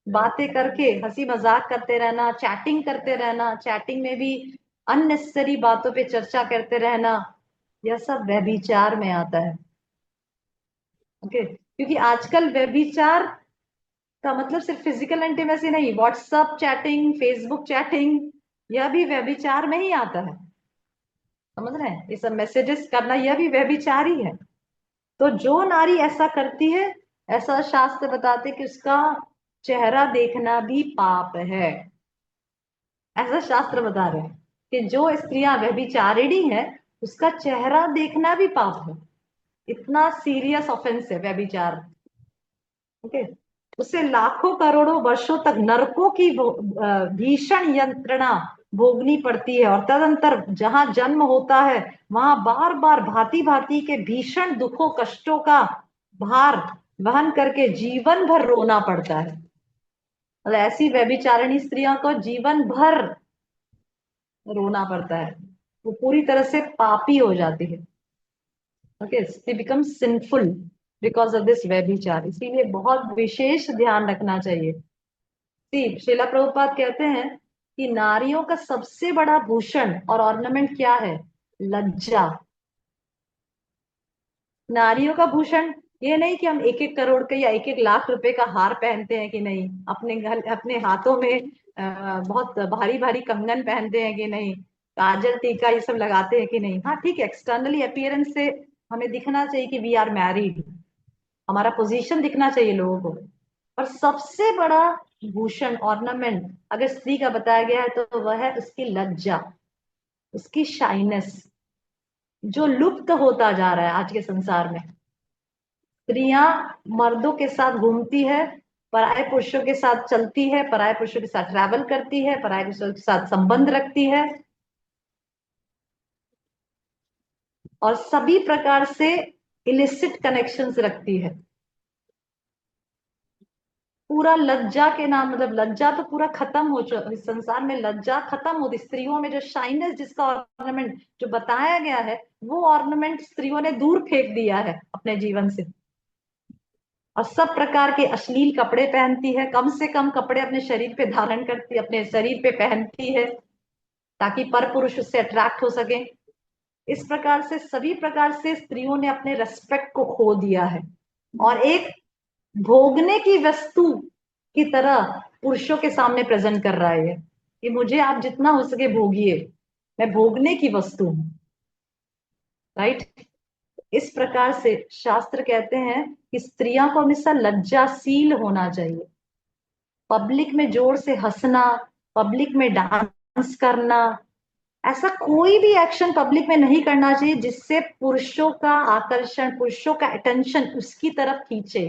बातें करके हंसी मजाक करते रहना, चैटिंग करते रहना, चैटिंग में भी अननेसेसरी बातों पे चर्चा करते रहना, यह सब व्यभिचार में आता है। ओके, क्योंकि आजकल व्यभिचार का मतलब सिर्फ फिजिकल इंटीमेसी नहीं, व्हाट्सएप चैटिंग, फेसबुक चैटिंग, यह भी व्यभिचार में ही आता है। समझ रहे हैं, ये सब मैसेजेस करना यह भी व्यभिचार ही है। तो जो नारी ऐसा करती है, ऐसा शास्त्र बताते कि उसका चेहरा देखना भी पाप है। ऐसा शास्त्र बता रहे हैं कि जो स्त्रियां व्यभिचारिणी है, उसका चेहरा देखना भी पाप है। इतना सीरियस ऑफेंस है व्यभिचार। ओके, उसे लाखों करोड़ों वर्षों तक नरकों की भीषण यंत्रणा भोगनी पड़ती है, और तदंतर जहां जन्म होता है वहां बार बार भांति भांति के भीषण दुखों कष्टों का भार वहन करके जीवन भर रोना पड़ता है। मतलब ऐसी व्यभिचारिणी स्त्रियों को जीवन भर रोना पड़ता है, वो पूरी तरह से पापी हो जाती है। Okay, they become sinful because of this व्यभिचार। इसीलिए बहुत विशेष ध्यान रखना चाहिए। श्रीला प्रभुपाद कहते हैं कि नारियों का सबसे बड़ा भूषण और ऑर्नामेंट क्या है? लज्जा। नारियों का भूषण ये नहीं कि हम 1-1 करोड़ के या 1-1 लाख रुपए का हार पहनते हैं कि नहीं, अपने हाथों में बहुत भारी भारी कंगन पहनते हैं कि नहीं, काजल टीका ये सब लगाते हैं कि नहीं। हाँ ठीक है, एक्सटर्नली अपीयरेंस से हमें दिखना चाहिए कि वी आर मैरिड, हमारा पोजीशन दिखना चाहिए लोगों को। और सबसे बड़ा भूषण ऑर्नामेंट अगर स्त्री का बताया गया है तो वह है उसकी लज्जा, उसकी शाइनेस, जो लुप्त होता जा रहा है आज के संसार में। स्त्रियां मर्दों के साथ घूमती है, पराये पुरुषों के साथ चलती है, पराये पुरुषों के साथ ट्रैवल करती है, पराये पुरुषों के साथ संबंध रखती है, और सभी प्रकार से इलिसिट कनेक्शंस रखती है। पूरा लज्जा के नाम, मतलब लज्जा तो पूरा खत्म हो चुका इस संसार में, लज्जा खत्म होती, स्त्रियों में जो शाइनेस जिसका ऑर्नामेंट जो बताया गया है, वो ऑर्नामेंट स्त्रियों ने दूर फेंक दिया है अपने जीवन से, और सब प्रकार के अश्लील कपड़े पहनती है, कम से कम कपड़े अपने शरीर पे धारण करती, अपने शरीर पे पहनती है ताकि पर पुरुष उससे अट्रैक्ट हो सके। इस प्रकार से सभी प्रकार से स्त्रियों ने अपने रेस्पेक्ट को खो दिया है, और एक भोगने की वस्तु की तरह पुरुषों के सामने प्रेजेंट कर रहा है कि मुझे आप जितना हो सके भोगिए, मैं भोगने की वस्तु हूं। राइट। इस प्रकार से शास्त्र कहते हैं कि स्त्रियां को हमेशा लज्जाशील होना चाहिए, पब्लिक में जोर से हंसना, पब्लिक में डांस करना, ऐसा कोई भी एक्शन पब्लिक में नहीं करना चाहिए जिससे पुरुषों का आकर्षण, पुरुषों का अटेंशन उसकी तरफ खींचे।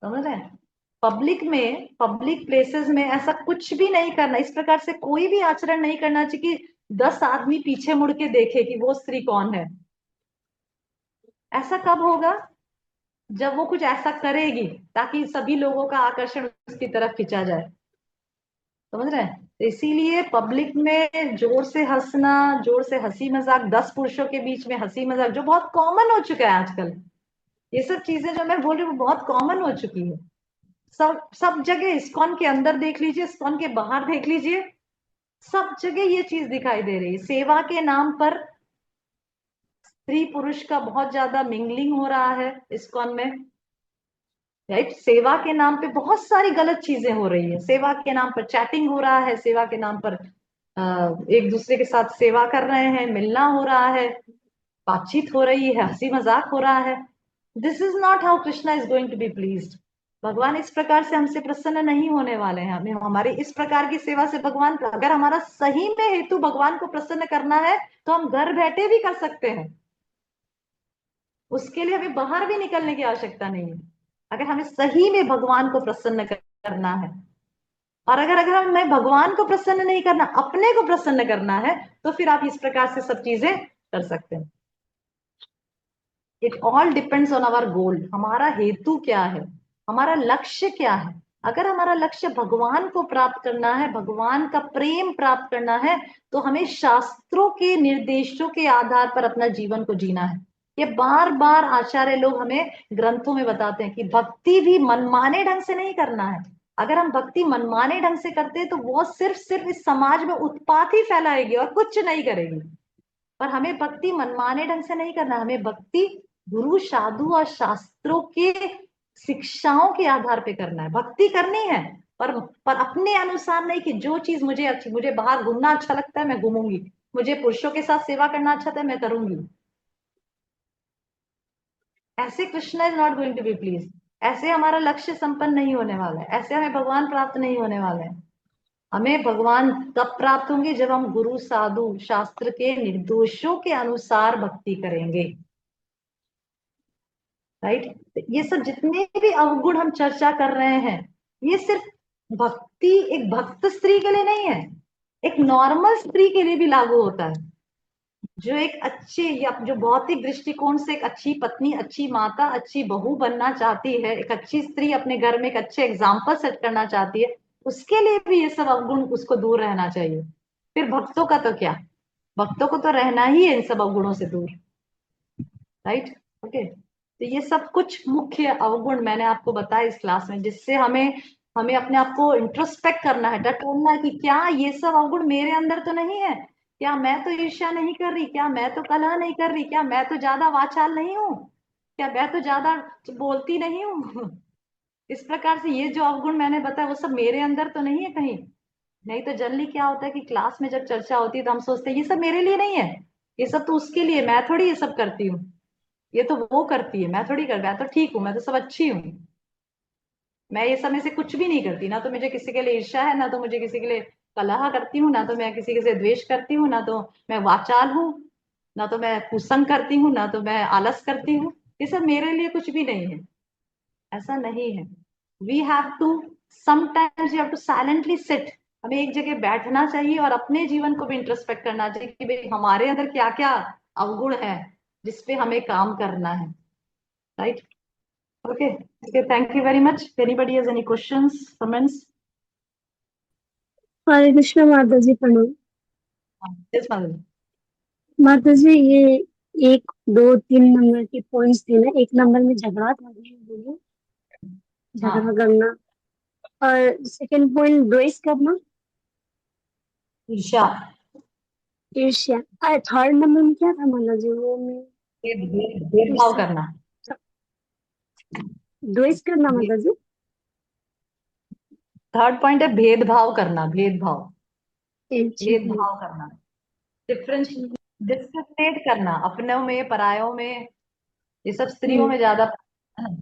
समझ रहे हैं? पब्लिक में, पब्लिक प्लेसेस में ऐसा कुछ भी नहीं करना, इस प्रकार से कोई भी आचरण नहीं करना चाहिए कि 10 आदमी पीछे मुड़ के देखे कि वो स्त्री कौन है। ऐसा कब होगा? जब वो कुछ ऐसा करेगी ताकि सभी लोगों का आकर्षण उसकी तरफ खींचा जाए। समझ रहे हैं? तो इसीलिए पब्लिक में जोर से हंसना, जोर से हंसी मजाक, 10 पुरुषों के बीच में हंसी मजाक जो बहुत कॉमन हो चुका है आजकल, ये सब चीजें जो मैं बोल रही हूँ बहुत कॉमन हो चुकी है। सब सब जगह, इस्कॉन के अंदर देख लीजिए, इस्कॉन के बाहर देख लीजिए, सब जगह ये चीज दिखाई दे रही है। सेवा के नाम पर स्त्री पुरुष का बहुत ज्यादा मिंगलिंग हो रहा है इस्कॉन में। राइट। सेवा के नाम पे बहुत सारी गलत चीजें हो रही है, सेवा के नाम पर चैटिंग हो रहा है, सेवा के नाम पर एक दूसरे के साथ सेवा कर रहे हैं, मिलना हो रहा है, बातचीत हो रही है, हंसी मजाक हो रहा है। This is not how Krishna is going to be pleased. भगवान इस प्रकार से हमसे प्रसन्न नहीं होने वाले हैं। हमें हमारी इस प्रकार की सेवा से भगवान, अगर हमारा सही में हेतु भगवान को प्रसन्न करना है तो हम घर बैठे भी कर सकते हैं, उसके लिए हमें बाहर भी निकलने की आवश्यकता नहीं है, अगर हमें सही में भगवान को प्रसन्न करना है। और अगर अगर हमें भगवान को प्रसन्न नहीं करना, अपने को प्रसन्न करना है, तो फिर आप इस प्रकार से सब चीजें कर सकते हैं। It all depends on our goal. हमारा हेतु क्या है, हमारा लक्ष्य क्या है। अगर हमारा लक्ष्य भगवान को प्राप्त करना है, भगवान का प्रेम प्राप्त करना है, तो हमें शास्त्रों के निर्देशों के आधार पर अपना जीवन को जीना है। ये बार बार आचार्य लोग हमें ग्रंथों में बताते हैं कि भक्ति भी मनमाने ढंग से नहीं करना है। अगर हम भक्ति मनमाने ढंग से करते हैं तो वो सिर्फ सिर्फ इस समाज में उत्पात ही फैलाएगी और कुछ नहीं करेगी। पर हमें भक्ति मनमाने ढंग से नहीं करना, हमें भक्ति गुरु साधु और शास्त्रों के शिक्षाओं के आधार पे करना है। भक्ति करनी है पर अपने अनुसार नहीं कि जो चीज मुझे अच्छी, मुझे बाहर घूमना अच्छा लगता है मैं घूमूंगी, मुझे पुरुषों के साथ सेवा करना अच्छा था मैं करूंगी। ऐसे Krishna is not going to be please. ऐसे हमारा लक्ष्य संपन्न नहीं होने वाला है, ऐसे हमें भगवान प्राप्त नहीं होने वाले हैं। हमें भगवान तब प्राप्त होंगे जब हम गुरु साधु शास्त्र के निर्देशों के अनुसार भक्ति करेंगे। राइट। ये सब जितने भी अवगुण हम चर्चा कर रहे हैं, ये सिर्फ भक्ति, एक भक्त स्त्री के लिए नहीं है, एक नॉर्मल स्त्री के लिए भी लागू होता है। जो एक अच्छे या जो भौतिक दृष्टिकोण से एक अच्छी पत्नी, अच्छी माता, अच्छी बहू बनना चाहती है, एक अच्छी स्त्री अपने घर में एक अच्छे एग्जाम्पल सेट करना चाहती है, उसके लिए भी ये सब अवगुण उसको दूर रहना चाहिए। फिर भक्तों का तो क्या, भक्तों को तो रहना ही है इन सब अवगुणों से दूर। राइट। ओके। तो ये सब कुछ मुख्य अवगुण मैंने आपको बताया इस क्लास में, जिससे हमें हमें अपने आप को इंट्रोस्पेक्ट करना है, टटोलना है कि क्या ये सब अवगुण मेरे अंदर तो नहीं है, क्या मैं तो ईर्ष्या नहीं कर रही, क्या मैं तो कलह नहीं कर रही, क्या मैं तो ज्यादा वाचाल नहीं हूँ, क्या मैं तो ज्यादा बोलती नहीं हूँ। इस प्रकार से ये जो अवगुण मैंने बताया वो सब मेरे अंदर तो नहीं है कहीं। नहीं तो जनरली क्या होता है कि क्लास में जब चर्चा होती है तो हम सोचते हैं ये सब मेरे लिए नहीं है, ये सब तो उसके लिए, मैं थोड़ी ये सब करती हूँ, ये तो वो करती है, मैं थोड़ी कर, मैं तो ठीक हूँ, मैं तो सब अच्छी हूँ, मैं ये सब में से कुछ भी नहीं करती, ना तो मुझे किसी के लिए ईर्ष्या है, ना तो मुझे किसी के लिए कलह करती हूँ, ना तो मैं किसी के से द्वेष करती हूँ, ना तो मैं वाचाल हूँ, ना तो मैं कुसंग करती हूँ, ना तो मैं आलस करती हूँ। ये सब मेरे लिए कुछ भी नहीं है, ऐसा नहीं है। We have to, sometimes you have to silently sit. हमें एक जगह बैठना चाहिए और अपने जीवन को भी इंट्रोस्पेक्ट करना चाहिए कि भाई हमारे अंदर क्या क्या अवगुण है जिसपे हमें काम करना है। Right. Okay. Okay. Thank you very much. If anybody has any questions, comments? हरे कृष्ण माता जी प्रणाम। Yes, Madam. माता जी ये 1 2 3 नंबर के पॉइंट्स थे ना, 1 नंबर में झगड़ा था, बोलो झगड़ा हाँ, करना, और सेकंड पॉइंट द्वेष करना, ईर्ष्या, ईर्ष्या, और थर्ड नंबर में क्या था माता जी, वो मैं भेदभाव ईर्ष्या, करना। द्वेष करना माता जी। थर्ड पॉइंट है भेदभाव करना, भेदभाव, अच्छा, भेदभाव करना, डिफरेंस, डिस्क्रिमिनेट करना, अपनों में परायों में, ये सब स्त्रियों में ज्यादा है ना।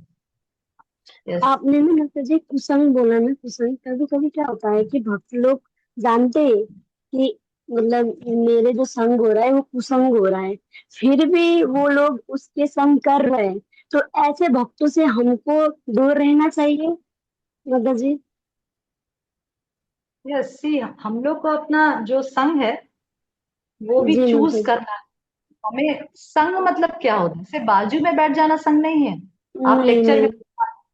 यस। आपने ना माता जी कुसंग बोला ना, कुसंग कभी कभी क्या होता है कि भक्त लोग जानते हैं कि मतलब मेरे जो संग हो रहा है वो कुसंग हो रहा है, फिर भी वो लोग उसके संग कर रहे हैं, तो ऐसे भक्तों से हमको दूर रहना चाहिए माता जी। यस, सी हम लोग को अपना जो संग है वो भी जी चूज माता जी। करना है। हमें संग मतलब क्या होता है, सिर्फ बाजू में बैठ जाना संग नहीं है। आप नहीं लेक्चर में नहीं।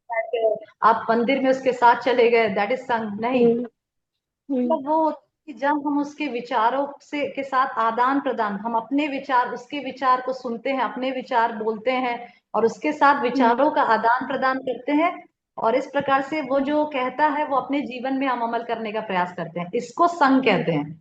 बैठ गए, आप मंदिर में उसके साथ चले गए, दैट इज संग नहीं। हम्म, हम्म, मतलब वो होता है कि जब हम उसके विचारों से के साथ आदान प्रदान, हम अपने विचार उसके विचार को सुनते हैं, अपने विचार बोलते हैं और उसके साथ हम्म, विचारों का आदान प्रदान करते हैं, और इस प्रकार से वो जो कहता है वो अपने जीवन में हम अमल करने का प्रयास करते हैं, इसको संग कहते हैं। जी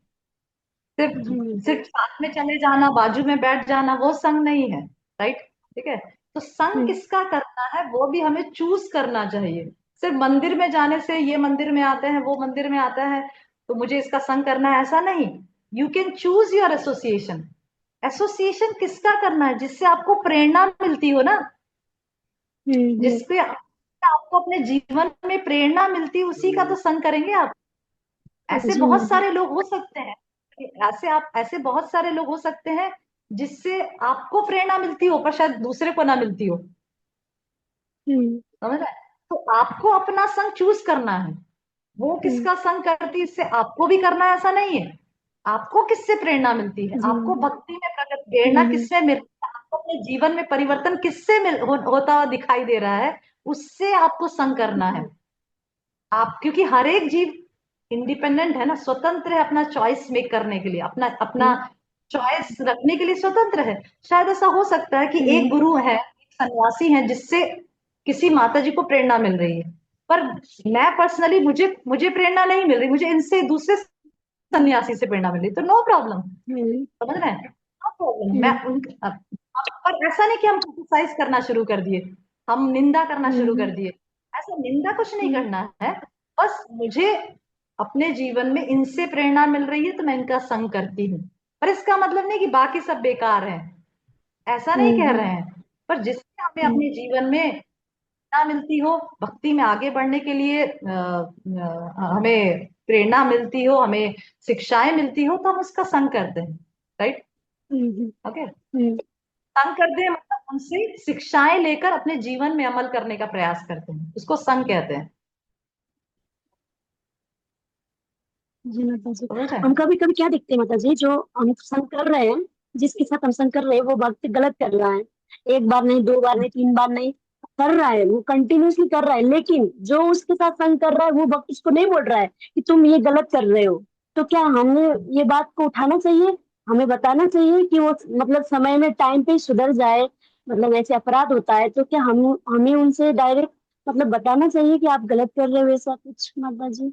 सिर्फ माता जी। सिर्फ साथ में चले जाना, बाजू में बैठ जाना, वो संग नहीं है। राइट। ठीक है। तो संग हम्म, किसका करना है वो भी हमें चूज करना चाहिए। सिर्फ मंदिर में जाने से, ये मंदिर में आते हैं वो मंदिर में आता है तो मुझे इसका संग करना है, ऐसा नहीं। You can choose your association. Association किसका करना है, जिससे आपको प्रेरणा मिलती हो ना, हम्म, जिससे आपको अपने जीवन में प्रेरणा मिलती, उसी का तो संग करेंगे आप। ऐसे जी बहुत माता जी। सारे लोग हो सकते हैं, ऐसे बहुत सारे लोग हो सकते हैं जिससे आपको प्रेरणा मिलती हो पर शायद दूसरे को ना मिलती हो। हम्म, समझ रहे हैं? तो आपको अपना संग चूज करना है। वो हम्म, किसका संग करती है इससे आपको भी करना है, ऐसा नहीं है। आपको किससे प्रेरणा मिलती है, जी आपको माता जी। भक्ति में प्रकट प्रेरणा हम्म, किससे मिलती है, आपको अपने जीवन में परिवर्तन किससे होता हुआ दिखाई दे रहा है, उससे आपको संग करना है। आप, क्योंकि हर एक जीव इंडिपेंडेंट है ना, स्वतंत्र है अपना चॉइस मेक करने के लिए, अपना अपना हम्म, चॉइस रखने के लिए स्वतंत्र है। शायद ऐसा हो सकता है कि एक हम्म, गुरु है, एक सन्यासी है जिससे किसी माता जी को प्रेरणा मिल रही है, पर मैं पर्सनली, मुझे मुझे प्रेरणा नहीं मिल रही, मुझे इनसे दूसरे सन्यासी से प्रेरणा मिल रही, तो नो प्रॉब्लम। हम्म, समझ रहे हैं, नो प्रॉब्लम। मैं हम्म, उन पर ऐसा नहीं कि हम क्रिटिसाइज करना शुरू कर दिए, हम निंदा करना शुरू कर हम्म, दिए। ऐसा निंदा कुछ नहीं हम्म, करना है। बस मुझे अपने जीवन में इनसे प्रेरणा मिल रही है तो मैं इनका संग करती हूँ, पर इसका मतलब नहीं कि बाकी सब बेकार हैं, ऐसा नहीं कह हम्म, रहे हैं। पर जिससे हमें हम्म, अपने जीवन में प्रेरणा मिलती हो, भक्ति में आगे बढ़ने के लिए हमें प्रेरणा मिलती हो, हमें शिक्षाएं मिलती हो, तो हम उसका संग करते हैं। राइट। हम्म, ओके। हम्म, संग करते हैं मतलब उनसे शिक्षाएं लेकर अपने जीवन में अमल करने का प्रयास करते हैं, उसको संग कहते हैं। जी माता जी। समझ रहे हम हैं? कभी कभी क्या देखते हैं माता जी, जो हम संग कर रहे हैं, जिसके साथ हम संग कर रहे हैं वो भक्त गलत कर रहा है, 1 बार नहीं, 2 बार नहीं, 3 बार नहीं, कर रहा है, वो कंटिन्यूअसली कर रहा है, लेकिन जो उसके साथ संग कर रहा है वो भक्त उसको नहीं बोल रहा है कि तुम ये गलत कर रहे हो, तो क्या हमें ये बात को उठाना चाहिए, हमें बताना चाहिए कि वो मतलब समय में टाइम पे सुधर जाए, मतलब ऐसे अपराध होता है तो क्या हम हमें उनसे डायरेक्ट मतलब बताना चाहिए कि आप गलत कर रहे हो, ऐसा कुछ माता जी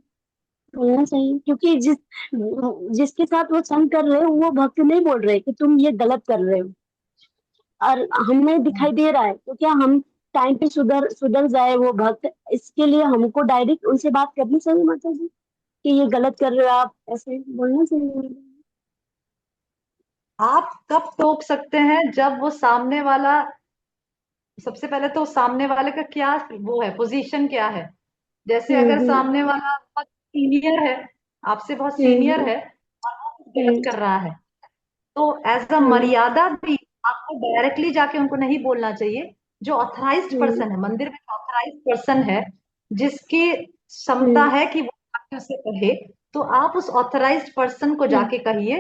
बोलना चाहिए, क्योंकि जिसके साथ वो संग कर रहे हो वो भक्त नहीं बोल रहे कि तुम ये गलत कर रहे हो, और हमें दिखाई दे रहा है, तो क्या हम टाइम पे सुधर सुधर जाए वो भक्त, इसके लिए हमको डायरेक्ट उनसे बात करनी चाहिए माता जी कि ये गलत कर रहे हो आप, ऐसे बोलना चाहिए। आप कब टोक सकते हैं, जब वो सामने वाला, सबसे पहले तो सामने वाले का क्या वो है, पोजीशन क्या है। जैसे अगर हम्म, सामने वाला बहुत सीनियर है, आपसे बहुत सीनियर हम्म, है और वो कुछ गलत हम्म, कर रहा है, तो एज अ हम्म, मर्यादा भी आपको डायरेक्टली जाके उनको नहीं बोलना चाहिए। जो ऑथराइज्ड हम्म, पर्सन है मंदिर में, ऑथराइज्ड पर्सन है जिसकी क्षमता हम्म, है कि वो जाके उसे कहे, तो आप उस ऑथराइज्ड पर्सन को हम्म, जाके कहिए,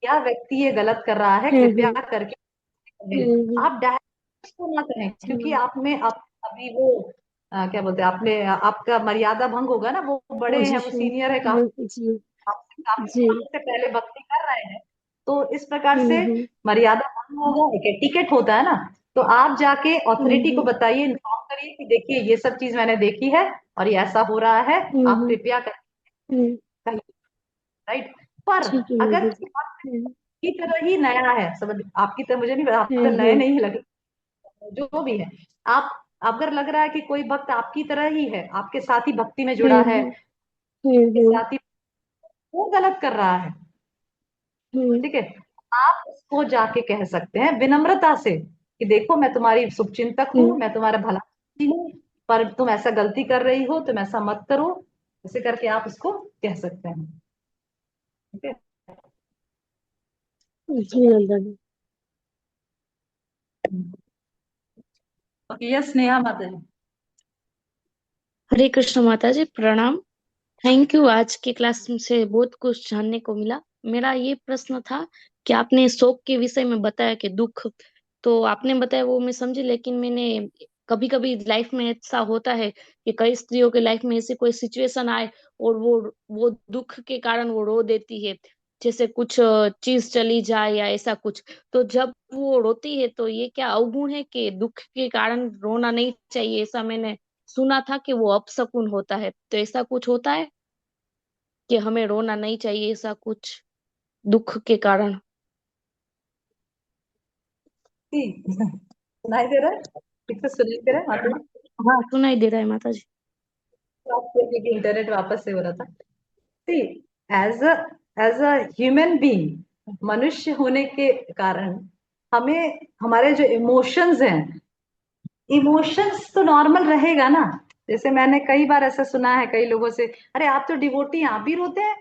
यह व्यक्ति ये गलत कर रहा है, हम्म, कृपया हम्म, करके कहें। हम्म, आप डायरेक्ट उसको ना कहें, क्योंकि हम्म, आप में आप अभी वो क्या बोलते हैं, आपने आपका मर्यादा भंग होगा ना, वो बड़े हैं, वो पोजीशन। सीनियर है काफी, जी। आपसे काफी जी। सालों से पहले भक्ति कर रहे हैं, तो इस प्रकार से हम्म। मर्यादा भंग होगा, एक एटिकेट होता है ना। तो आप जाके अथॉरिटी को हम्म। बताइए, इन्फॉर्म करिए कि देखिए ये सब चीज मैंने देखी है और ये ऐसा हो रहा है, आप हम्म। कृपया हम्म। करिए। राइट। पर ठीक है अगर माता जी। आप हम्म। की तरह ही नया है, समझ आपकी तरह, मुझे नहीं पता, आप तो नए हम्म। नहीं लगे, जो भी है, आप अगर लग रहा है कि कोई भक्त आपकी तरह ही है, आपके साथ ही भक्ति में जुड़ा है, हम्म। आपके हम्म। साथ ही, वो गलत कर रहा है, हम्म। ठीक है, आप उसको जाके कह सकते हैं विनम्रता से कि देखो मैं तुम्हारी शुभचिंतक हूँ, हम्म। मैं तुम्हारा भला चाहती हूँ, पर तुम ऐसा गलती कर रही हो, तुम ऐसा मत करो, ऐसे करके आप उसको कह सकते हैं, ठीक है। जी माता जी। यस नेहा माता जी। हरे कृष्ण माता जी, प्रणाम। थैंक यू, आज की क्लास से बहुत कुछ जानने को मिला। मेरा ये प्रश्न था कि आपने शोक के विषय में बताया कि दुख, तो आपने बताया वो मैं समझी, लेकिन मैंने कभी कभी लाइफ में ऐसा होता है कि कई स्त्रियों के लाइफ में ऐसी कोई सिचुएशन आए और वो दुख के कारण वो रो देती है, जैसे कुछ चीज चली जाए या ऐसा कुछ। तो जब वो रोती है तो ये क्या अवगुण है कि दुख के कारण रोना नहीं चाहिए? ऐसा मैंने सुना था कि वो अपशकुन होता है, तो ऐसा कुछ होता है कि हमें रोना नहीं चाहिए ऐसा कुछ दुख के कारण? जी, सुनाई दे रहा है, ठीक से सुनाई दे रहा है माता जी? हाँ, सुनाई दे रहा है माता जी। क्योंकि इंटरनेट वापस से हो रहा था। See, as a as a human being, मनुष्य होने के कारण हमें हमारे जो इमोशंस हैं, इमोशंस तो नॉर्मल रहेगा ना। जैसे मैंने कई बार ऐसा सुना है कई लोगों से, अरे आप तो डिवोटी हैं, आप भी रोते हैं।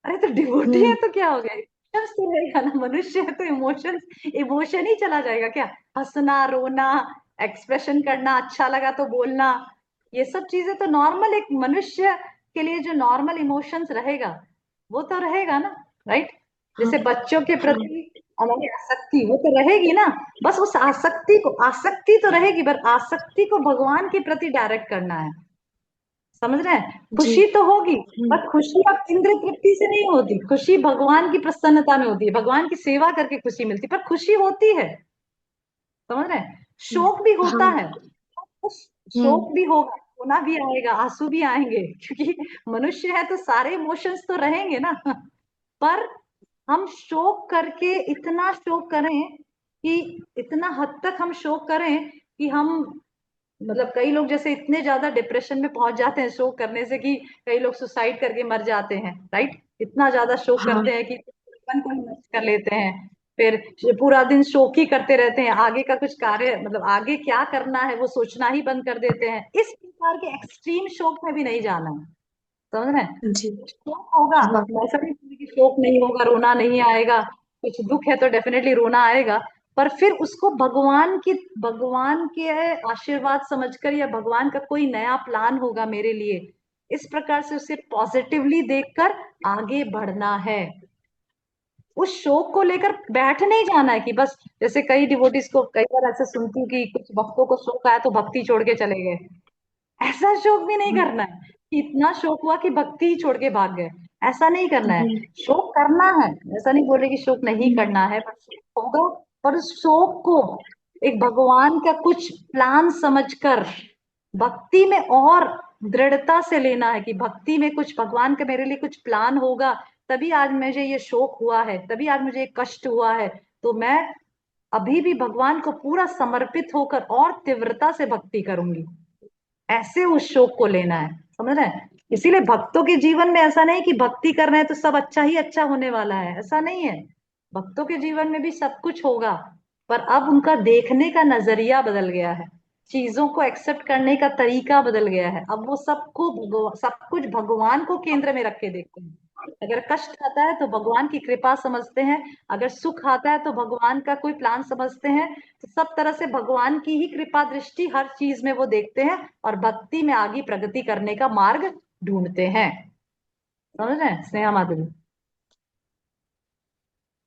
अरे तो डिवोटी है हम्म। तो क्या हो गया, इमोशंस तो रहेगा ना, मनुष्य है तो इमोशंस, इमोशन ही चला जाएगा क्या? हंसना, रोना, एक्सप्रेशन करना, अच्छा लगा तो बोलना, ये सब चीजें तो नॉर्मल, एक मनुष्य के लिए जो नॉर्मल इमोशंस रहेगा वो तो रहेगा ना, राइट। हाँ। जैसे बच्चों के हाँ। प्रति हमारी आसक्ति, वो तो रहेगी ना। बस उस आसक्ति को, आसक्ति तो रहेगी, पर आसक्ति को भगवान के प्रति डायरेक्ट करना है, समझ रहे हैं? जी। खुशी तो होगी, हम्म। पर खुशी अब इंद्रिय तृप्ति से नहीं होती, खुशी भगवान की प्रसन्नता में होती है, भगवान की सेवा करके खुशी मिलती है, पर खुशी होती है, समझ रहे हैं? शोक भी होता हाँ। है, उस हम्म। शोक भी होगा, रोना भी आएगा, आंसू भी आएंगे, क्योंकि मनुष्य है तो सारे इमोशंस तो रहेंगे ना। पर हम शोक करके इतना शोक करें कि, इतना हद तक हम शोक करें कि हम, मतलब कई लोग जैसे इतने ज्यादा डिप्रेशन में पहुंच जाते हैं शोक करने से, कि कई लोग सुसाइड करके मर जाते हैं, राइट। इतना ज्यादा शोक हाँ। करते हैं कि जीवन को ही नष्ट कर लेते हैं, फिर पूरा दिन शोक ही करते रहते हैं, आगे का कुछ कार्य, मतलब आगे क्या करना है वो सोचना ही बंद कर देते हैं। इस प्रकार के एक्सट्रीम शोक में भी नहीं जाना है, समझ रहे हैं? जी। शोक होगा, हाँ। मैं ऐसा नहीं बोलती कि शोक नहीं होगा, रोना नहीं आएगा, कुछ दुख है तो डेफिनेटली रोना आएगा, पर फिर उसको भगवान के आशीर्वाद समझकर, या भगवान का कोई नया प्लान होगा मेरे लिए, इस प्रकार से उसे पॉजिटिवली देखकर आगे बढ़ना है। उस शोक को लेकर बैठ नहीं जाना है कि बस, जैसे कई डिवोटीज को कई बार ऐसे सुनती हूँ कि कुछ भक्तों को शोक आया तो भक्ति छोड़ के चले गए। ऐसा शोक भी नहीं हाँ। करना है कि इतना शोक हुआ कि भक्ति ही छोड़ के भाग गए, ऐसा नहीं करना है। हम्म। शोक करना है, ऐसा नहीं बोल रहे कि शोक नहीं हम्म। करना है, पर शोक होगा, पर उस शोक को एक भगवान का कुछ प्लान समझकर भक्ति में और दृढ़ता से लेना है, कि भक्ति में कुछ भगवान का मेरे लिए कुछ प्लान होगा, तभी आज मुझे ये शोक हुआ है, तभी आज मुझे ये कष्ट हुआ है, तो मैं अभी भी भगवान को पूरा समर्पित होकर और तीव्रता से भक्ति करूंगी, ऐसे उस शोक को लेना है, समझ रहे हैं? इसीलिए भक्तों के जीवन में ऐसा नहीं कि भक्ति कर रहे हैं तो सब अच्छा ही अच्छा होने वाला है, ऐसा नहीं है। भक्तों के जीवन में भी सब कुछ होगा, पर अब उनका देखने का नजरिया बदल गया है, चीजों को एक्सेप्ट करने का तरीका बदल गया है, अब वो सब कुछ भगवान को केंद्र में रख के देखते हैं। अगर कष्ट आता है तो भगवान की कृपा समझते हैं, अगर सुख आता है तो भगवान का कोई प्लान समझते हैं, तो सब तरह से भगवान की ही कृपा दृष्टि हर चीज में वो देखते हैं, और भक्ति में आगे प्रगति करने का मार्ग ढूंढते हैं, समझ रहे हैं स्नेहा माधुरी?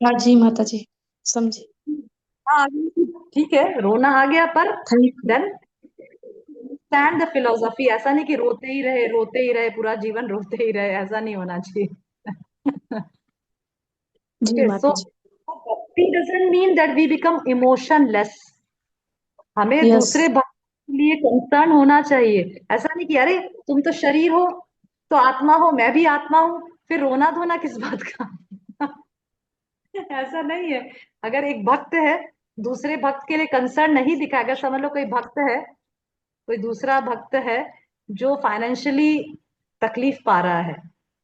हाँ जी माता जी, समझे। हाँ, ठीक है, रोना आ गया, पर thank you. Then understand the philosophy. ऐसा नहीं कि रोते ही रहे पूरा जीवन रोते ही रहे, ऐसा नहीं होना चाहिए। जी ओके, सो माता जी। Bhakti doesn't mean that we become emotionless. हमें यस। दूसरे भक्त के लिए कंसर्न होना चाहिए। ऐसा नहीं कि अरे तुम तो शरीर हो, तो आत्मा हो, मैं भी आत्मा हूं, फिर रोना धोना किस बात का। ऐसा नहीं है। अगर एक भक्त है, दूसरे भक्त के लिए कंसर्न नहीं दिखाएगा, समझ लो कोई भक्त है, कोई दूसरा भक्त है जो फाइनेंशियली तकलीफ पा रहा है,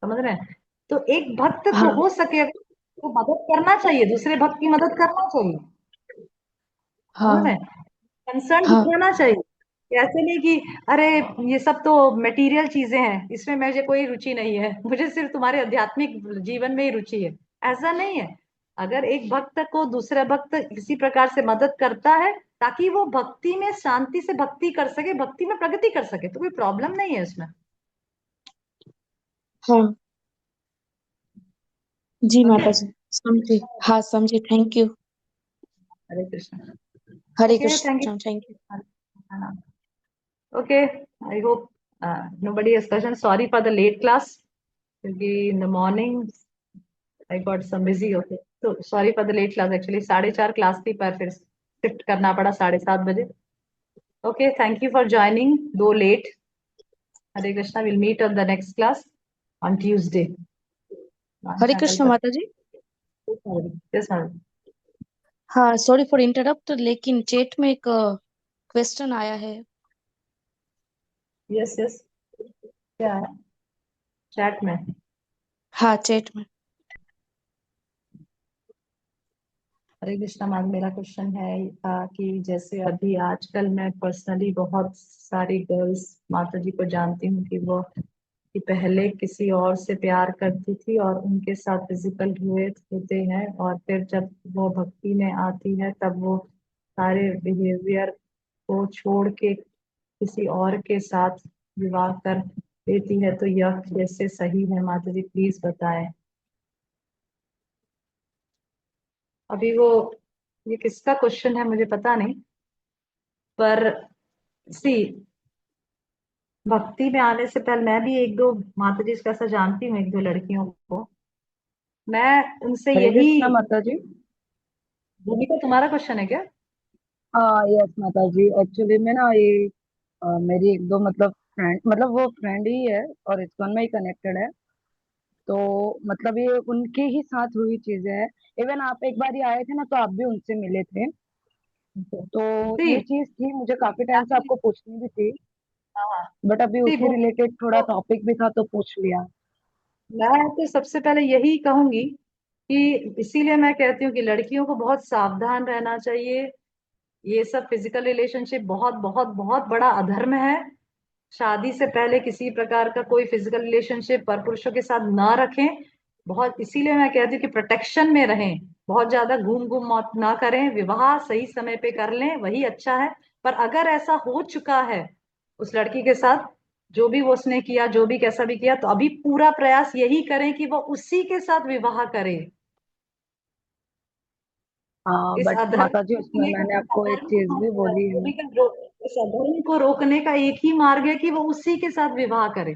समझ रहे हैं, तो एक भक्त को हाँ हो सके तो मदद करना चाहिए, दूसरे भक्त की मदद करना चाहिए, समझ रहे हाँ हैं, कंसर्न हाँ दिखाना चाहिए। ऐसे नहीं कि अरे ये सब तो मटेरियल चीजें हैं, इसमें मुझे कोई रुचि नहीं है, मुझे सिर्फ तुम्हारे आध्यात्मिक जीवन में ही रुचि है, ऐसा नहीं है। अगर एक भक्त को दूसरा भक्त किसी प्रकार से मदद करता है ताकि वो भक्ति में शांति से भक्ति कर सके, भक्ति में प्रगति कर सके, तो कोई प्रॉब्लम नहीं है उसमें। हाँ। जी ओके, माता जी समझी। हाँ समझी, thank you. Hare Krishna. Hare okay, thank Krishna, thank you. You. Okay, I hope nobody has question. Sorry for the late class, क्योंकि in the morning I got some busy. Okay, so sorry for the late class. Actually 4:30 class थी, पर फिर shift करना पड़ा 7:30 बजे। Okay, thank you for joining too late. Hare Krishna, will meet on the next class on Tuesday. Hare Krishna माता जी। Yes ma'am. हाँ sorry for interrupt, लेकिन चैट में एक क्वेश्चन आया है। यस यस, क्या है चैट में? हाँ चैट में। हरे कृष्णा मैम, मेरा क्वेश्चन है कि जैसे अभी आजकल मैं पर्सनली बहुत सारी गर्ल्स माता जी को जानती हूँ कि वो कि पहले किसी और से प्यार करती थी और उनके साथ फिजिकल हुए होते हैं, और फिर जब वो भक्ति में आती है तब वो सारे बिहेवियर को छोड़ के किसी और के साथ विवाह कर देती है, तो यह कैसे सही है माता जी, प्लीज बताएं। अभी वो, ये किसका क्वेश्चन है मुझे पता नहीं, पर सी भक्ति में आने से पहले मैं भी एक दो माता जी का ऐसा जानती हूँ, एक दो लड़कियों को, मैं उनसे हरे यही। कृष्णा माता जी। भूमिका, तुम्हारा क्वेश्चन है क्या? हाँ यस माता जी, एक्चुअली में ना ये मेरी एक दो मतलब फ्रेंड, मतलब वो फ्रेंड ही है और इस्कॉन में ही कनेक्टेड है। तो मतलब ये उनके ही साथ हुई चीजें हैं। इवन आप एक बार ही आए थे ना, तो आप भी उनसे मिले थे। तो सी, ये चीज थी, मुझे काफी टाइम से आपको पूछनी भी थी, हाँ, बट अभी सी उसी रिलेटेड थोड़ा टॉपिक भी था तो पूछ लिया। मैं तो सबसे पहले यही कहूंगी कि इसीलिए मैं कहती हूँ कि लड़कियों को बहुत सावधान रहना चाहिए। ये सब फिजिकल रिलेशनशिप बहुत बहुत बहुत बड़ा अधर्म है। शादी से पहले किसी प्रकार का कोई फिजिकल रिलेशनशिप पर पुरुषों के साथ ना रखें। बहुत, इसीलिए मैं कहती हूँ कि प्रोटेक्शन में रहें, बहुत ज्यादा घूम घूम मौत ना करें, विवाह सही समय पे कर लें, वही अच्छा है। पर अगर ऐसा हो चुका है उस लड़की के साथ, जो भी वो उसने किया, जो भी कैसा भी किया, तो अभी पूरा प्रयास यही करें कि वो उसी के साथ विवाह करे। हाँ इस बट अधर्म माता जी, को उसमें रोकने का, मैंने आपको एक अधर्म चीज भी बोली जो है। भी इस अधर्म को रोकने का एक ही मार्ग है कि वो उसी के साथ विवाह करे,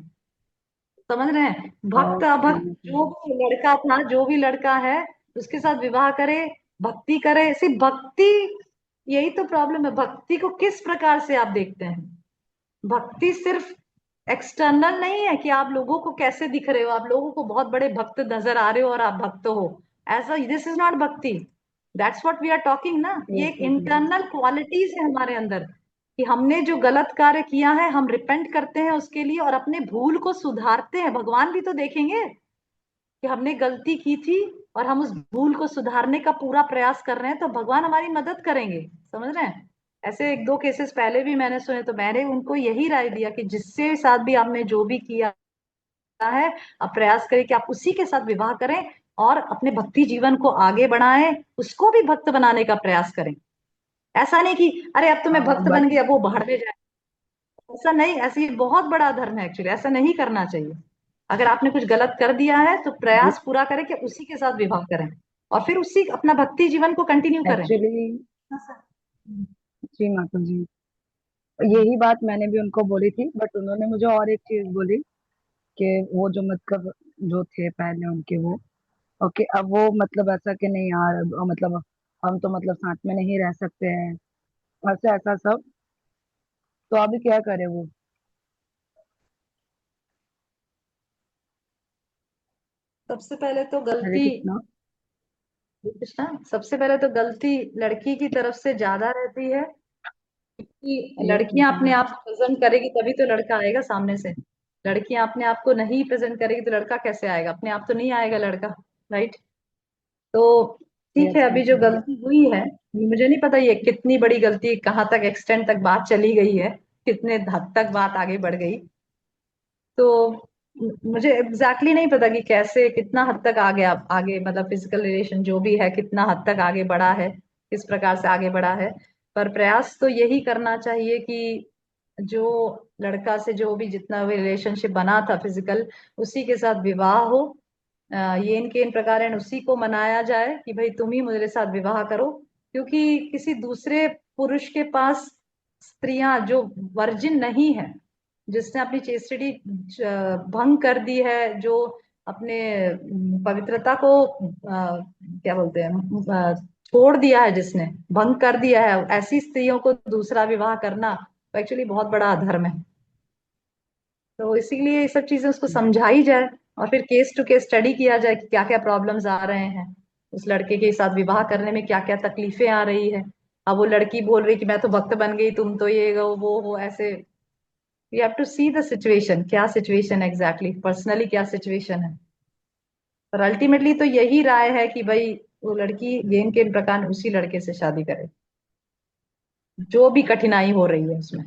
समझ रहे हैं, भक्त ओके। अभक्त जो भी लड़का था, जो भी लड़का है, उसके साथ विवाह करे, भक्ति करे, सिर्फ भक्ति। यही तो प्रॉब्लम है, भक्ति को किस प्रकार से आप देखते हैं। भक्ति सिर्फ एक्सटर्नल नहीं है कि आप लोगों को कैसे दिख रहे हो, आप लोगों को बहुत बड़े भक्त नजर आ रहे हो और आप भक्त हो, ऐसा, this is not bhakti. That's what we are talking ना। ये एक एग्जैक्टली। इंटरनल क्वालिटीज है हमारे अंदर कि हमने जो गलत कार्य किया है हम रिपेंट करते हैं उसके लिए और अपने भूल को सुधारते हैं। भगवान भी तो देखेंगे कि हमने गलती की थी और हम उस भूल को सुधारने का पूरा प्रयास कर रहे हैं, तो भगवान हमारी मदद करेंगे, समझ रहे हैं। ऐसे एक दो केसेस पहले भी मैंने सुने, तो मैंने उनको यही राय दिया कि जिससे साथ भी आपने जो भी किया है, आप प्रयास करें कि आप उसी के साथ विवाह करें और अपने भक्ति जीवन को आगे बढ़ाएं, उसको भी भक्त बनाने का प्रयास करें। ऐसा नहीं कि अरे अब तो मैं हाँ भक्त बट बन गया, वो बाहर में जाए, ऐसा नहीं, ऐसी बहुत बड़ा धर्म है एक्चुअली, ऐसा नहीं करना चाहिए। अगर आपने कुछ गलत कर दिया है तो प्रयास पूरा करें कि उसी के साथ विवाह करें और फिर उसी अपना भक्ति जीवन को कंटिन्यू करें। एक्चुअली, जी माता जी, यही बात मैंने भी उनको बोली थी, बट उन्होंने मुझे और एक चीज बोली कि वो जो मतलब जो थे पहले उनके वो, ओके, अब वो मतलब ऐसा कि नहीं यार, मतलब हम तो मतलब साथ में नहीं रह सकते हैं, ऐसा ऐसा सब। तो अभी क्या करे वो। सबसे पहले तो हरे गलती, कृष्णा। कृष्णा, सबसे पहले तो गलती लड़की की तरफ से ज्यादा रहती है, कि यस लड़कियां अपने माता आप को प्रेजेंट करेगी तभी तो लड़का आएगा सामने से। लड़कियां अपने आप को नहीं प्रेजेंट करेगी तो लड़का कैसे आएगा? अपने आप तो नहीं आएगा लड़का, राइट? तो जी, ठीक है, यस अभी जो माता जी। गलती हुई है, मुझे नहीं पता ये कितनी बड़ी गलती, कहाँ तक एक्सटेंड तक बात चली गई है, कितने हद तक बात आगे बढ़ गई। तो मुझे एग्जैक्टली नहीं पता कि कैसे कितना हद तक आ गया आगे, मतलब फिजिकल रिलेशन जो भी है कितना हद तक आगे बढ़ा है, किस प्रकार से आगे बढ़ा है। पर प्रयास तो यही करना चाहिए कि जो लड़का से जो भी जितना भी रिलेशनशिप बना था फिजिकल, उसी के साथ विवाह हो। येन केन प्रकार उसी को मनाया जाए कि भाई तुम ही मेरे साथ विवाह करो, क्योंकि किसी दूसरे पुरुष के पास स्त्रियां जो वर्जिन नहीं है, जिसने अपनी चेस्टिटी भंग कर दी है, जो अपने पवित्रता को क्या बोलते हैं, छोड़ दिया है, जिसने भंग कर दिया है, ऐसी स्त्रियों को दूसरा विवाह करना एक्चुअली बहुत बड़ा अधर्म है। तो इसीलिए ये सब चीजें उसको समझाई जाए, और फिर केस टू केस स्टडी किया जाए कि क्या क्या प्रॉब्लम्स आ रहे हैं, उस लड़के के साथ विवाह करने में क्या क्या तकलीफें आ रही है। अब वो लड़की बोल रही कि मैं तो भक्त बन गई, तुम तो ये वो हो ऐसे। You have to see the situation, क्या सिचुएशन एग्जैक्टली पर्सनली क्या सिचुएशन है। पर अल्टीमेटली तो यही राय है कि भाई वो लड़की गेम के प्रकार उसी लड़के से शादी करे, जो भी कठिनाई हो रही है उसमें।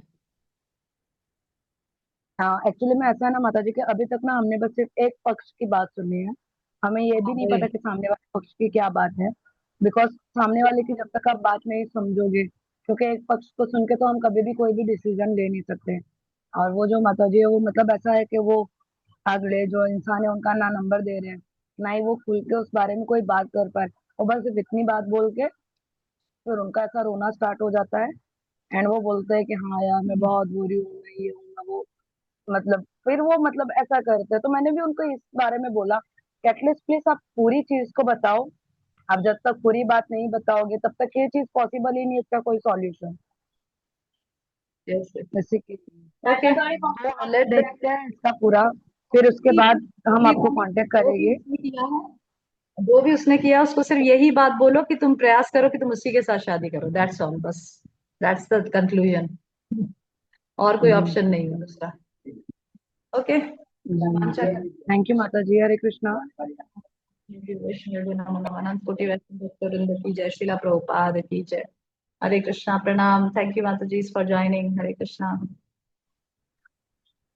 हाँ, एक्चुअली में ऐसा है ना माता जी कि अभी तक ना हमने बस सिर्फ एक पक्ष की बात सुनी है। हमें ये भी हाँ, नहीं वही। पता कि सामने वाले पक्ष की क्या बात है। बिकॉज सामने वाले की जब तक आप बात नहीं समझोगे, क्योंकि एक पक्ष को सुन के तो हम कभी भी कोई भी डिसीजन ले नहीं सकते। और वो जो माता जी है वो मतलब ऐसा है कि वो अगले जो इंसान है उनका ना नंबर दे रहे हैं, ना ही वो खुल के उस बारे में कोई बात कर पाए। वो बस सिर्फ इतनी बात बोल के फिर उनका ऐसा रोना स्टार्ट हो जाता है। एंड वो बोलते हैं कि हाँ यार मैं बहुत बुरी हूँ, मैं ये हूँ मैं वो, मतलब फिर वो मतलब ऐसा करते हैं। तो मैंने भी उनको इस बारे में बोला कि एटलीस्ट प्लीज आप पूरी चीज को बताओ। आप जब तक पूरी बात नहीं बताओगे तब तक ये चीज पॉसिबल ही नहीं, इसका कोई सॉल्यूशन। यस। जैसे कि ओके, तो हम लेट दैट। देखते हैं इसका पूरा, फिर उसके बाद जो हम भी आपको कांटेक्ट जो भी करेंगे। उसने किया है, जो भी उसने किया उसको सिर्फ यही बात बोलो कि तुम प्रयास करो कि तुम उसी के साथ शादी करो, दैट्स ऑल, बस। दैट्स द कंक्लूजन, और कोई जी ऑप्शन नहीं है दूसरा। ओके। जी, थैंक यू माता जी। हरे कृष्णा। वैष्णव नमो नमः। अनंत कोटि वैष्णव भक्तवृंद की जय, श्रीला प्रभुपाद की जय। हरे कृष्णा, प्रणाम, थैंक यू माता जी फॉर ज्वाइनिंग। हरे कृष्णा।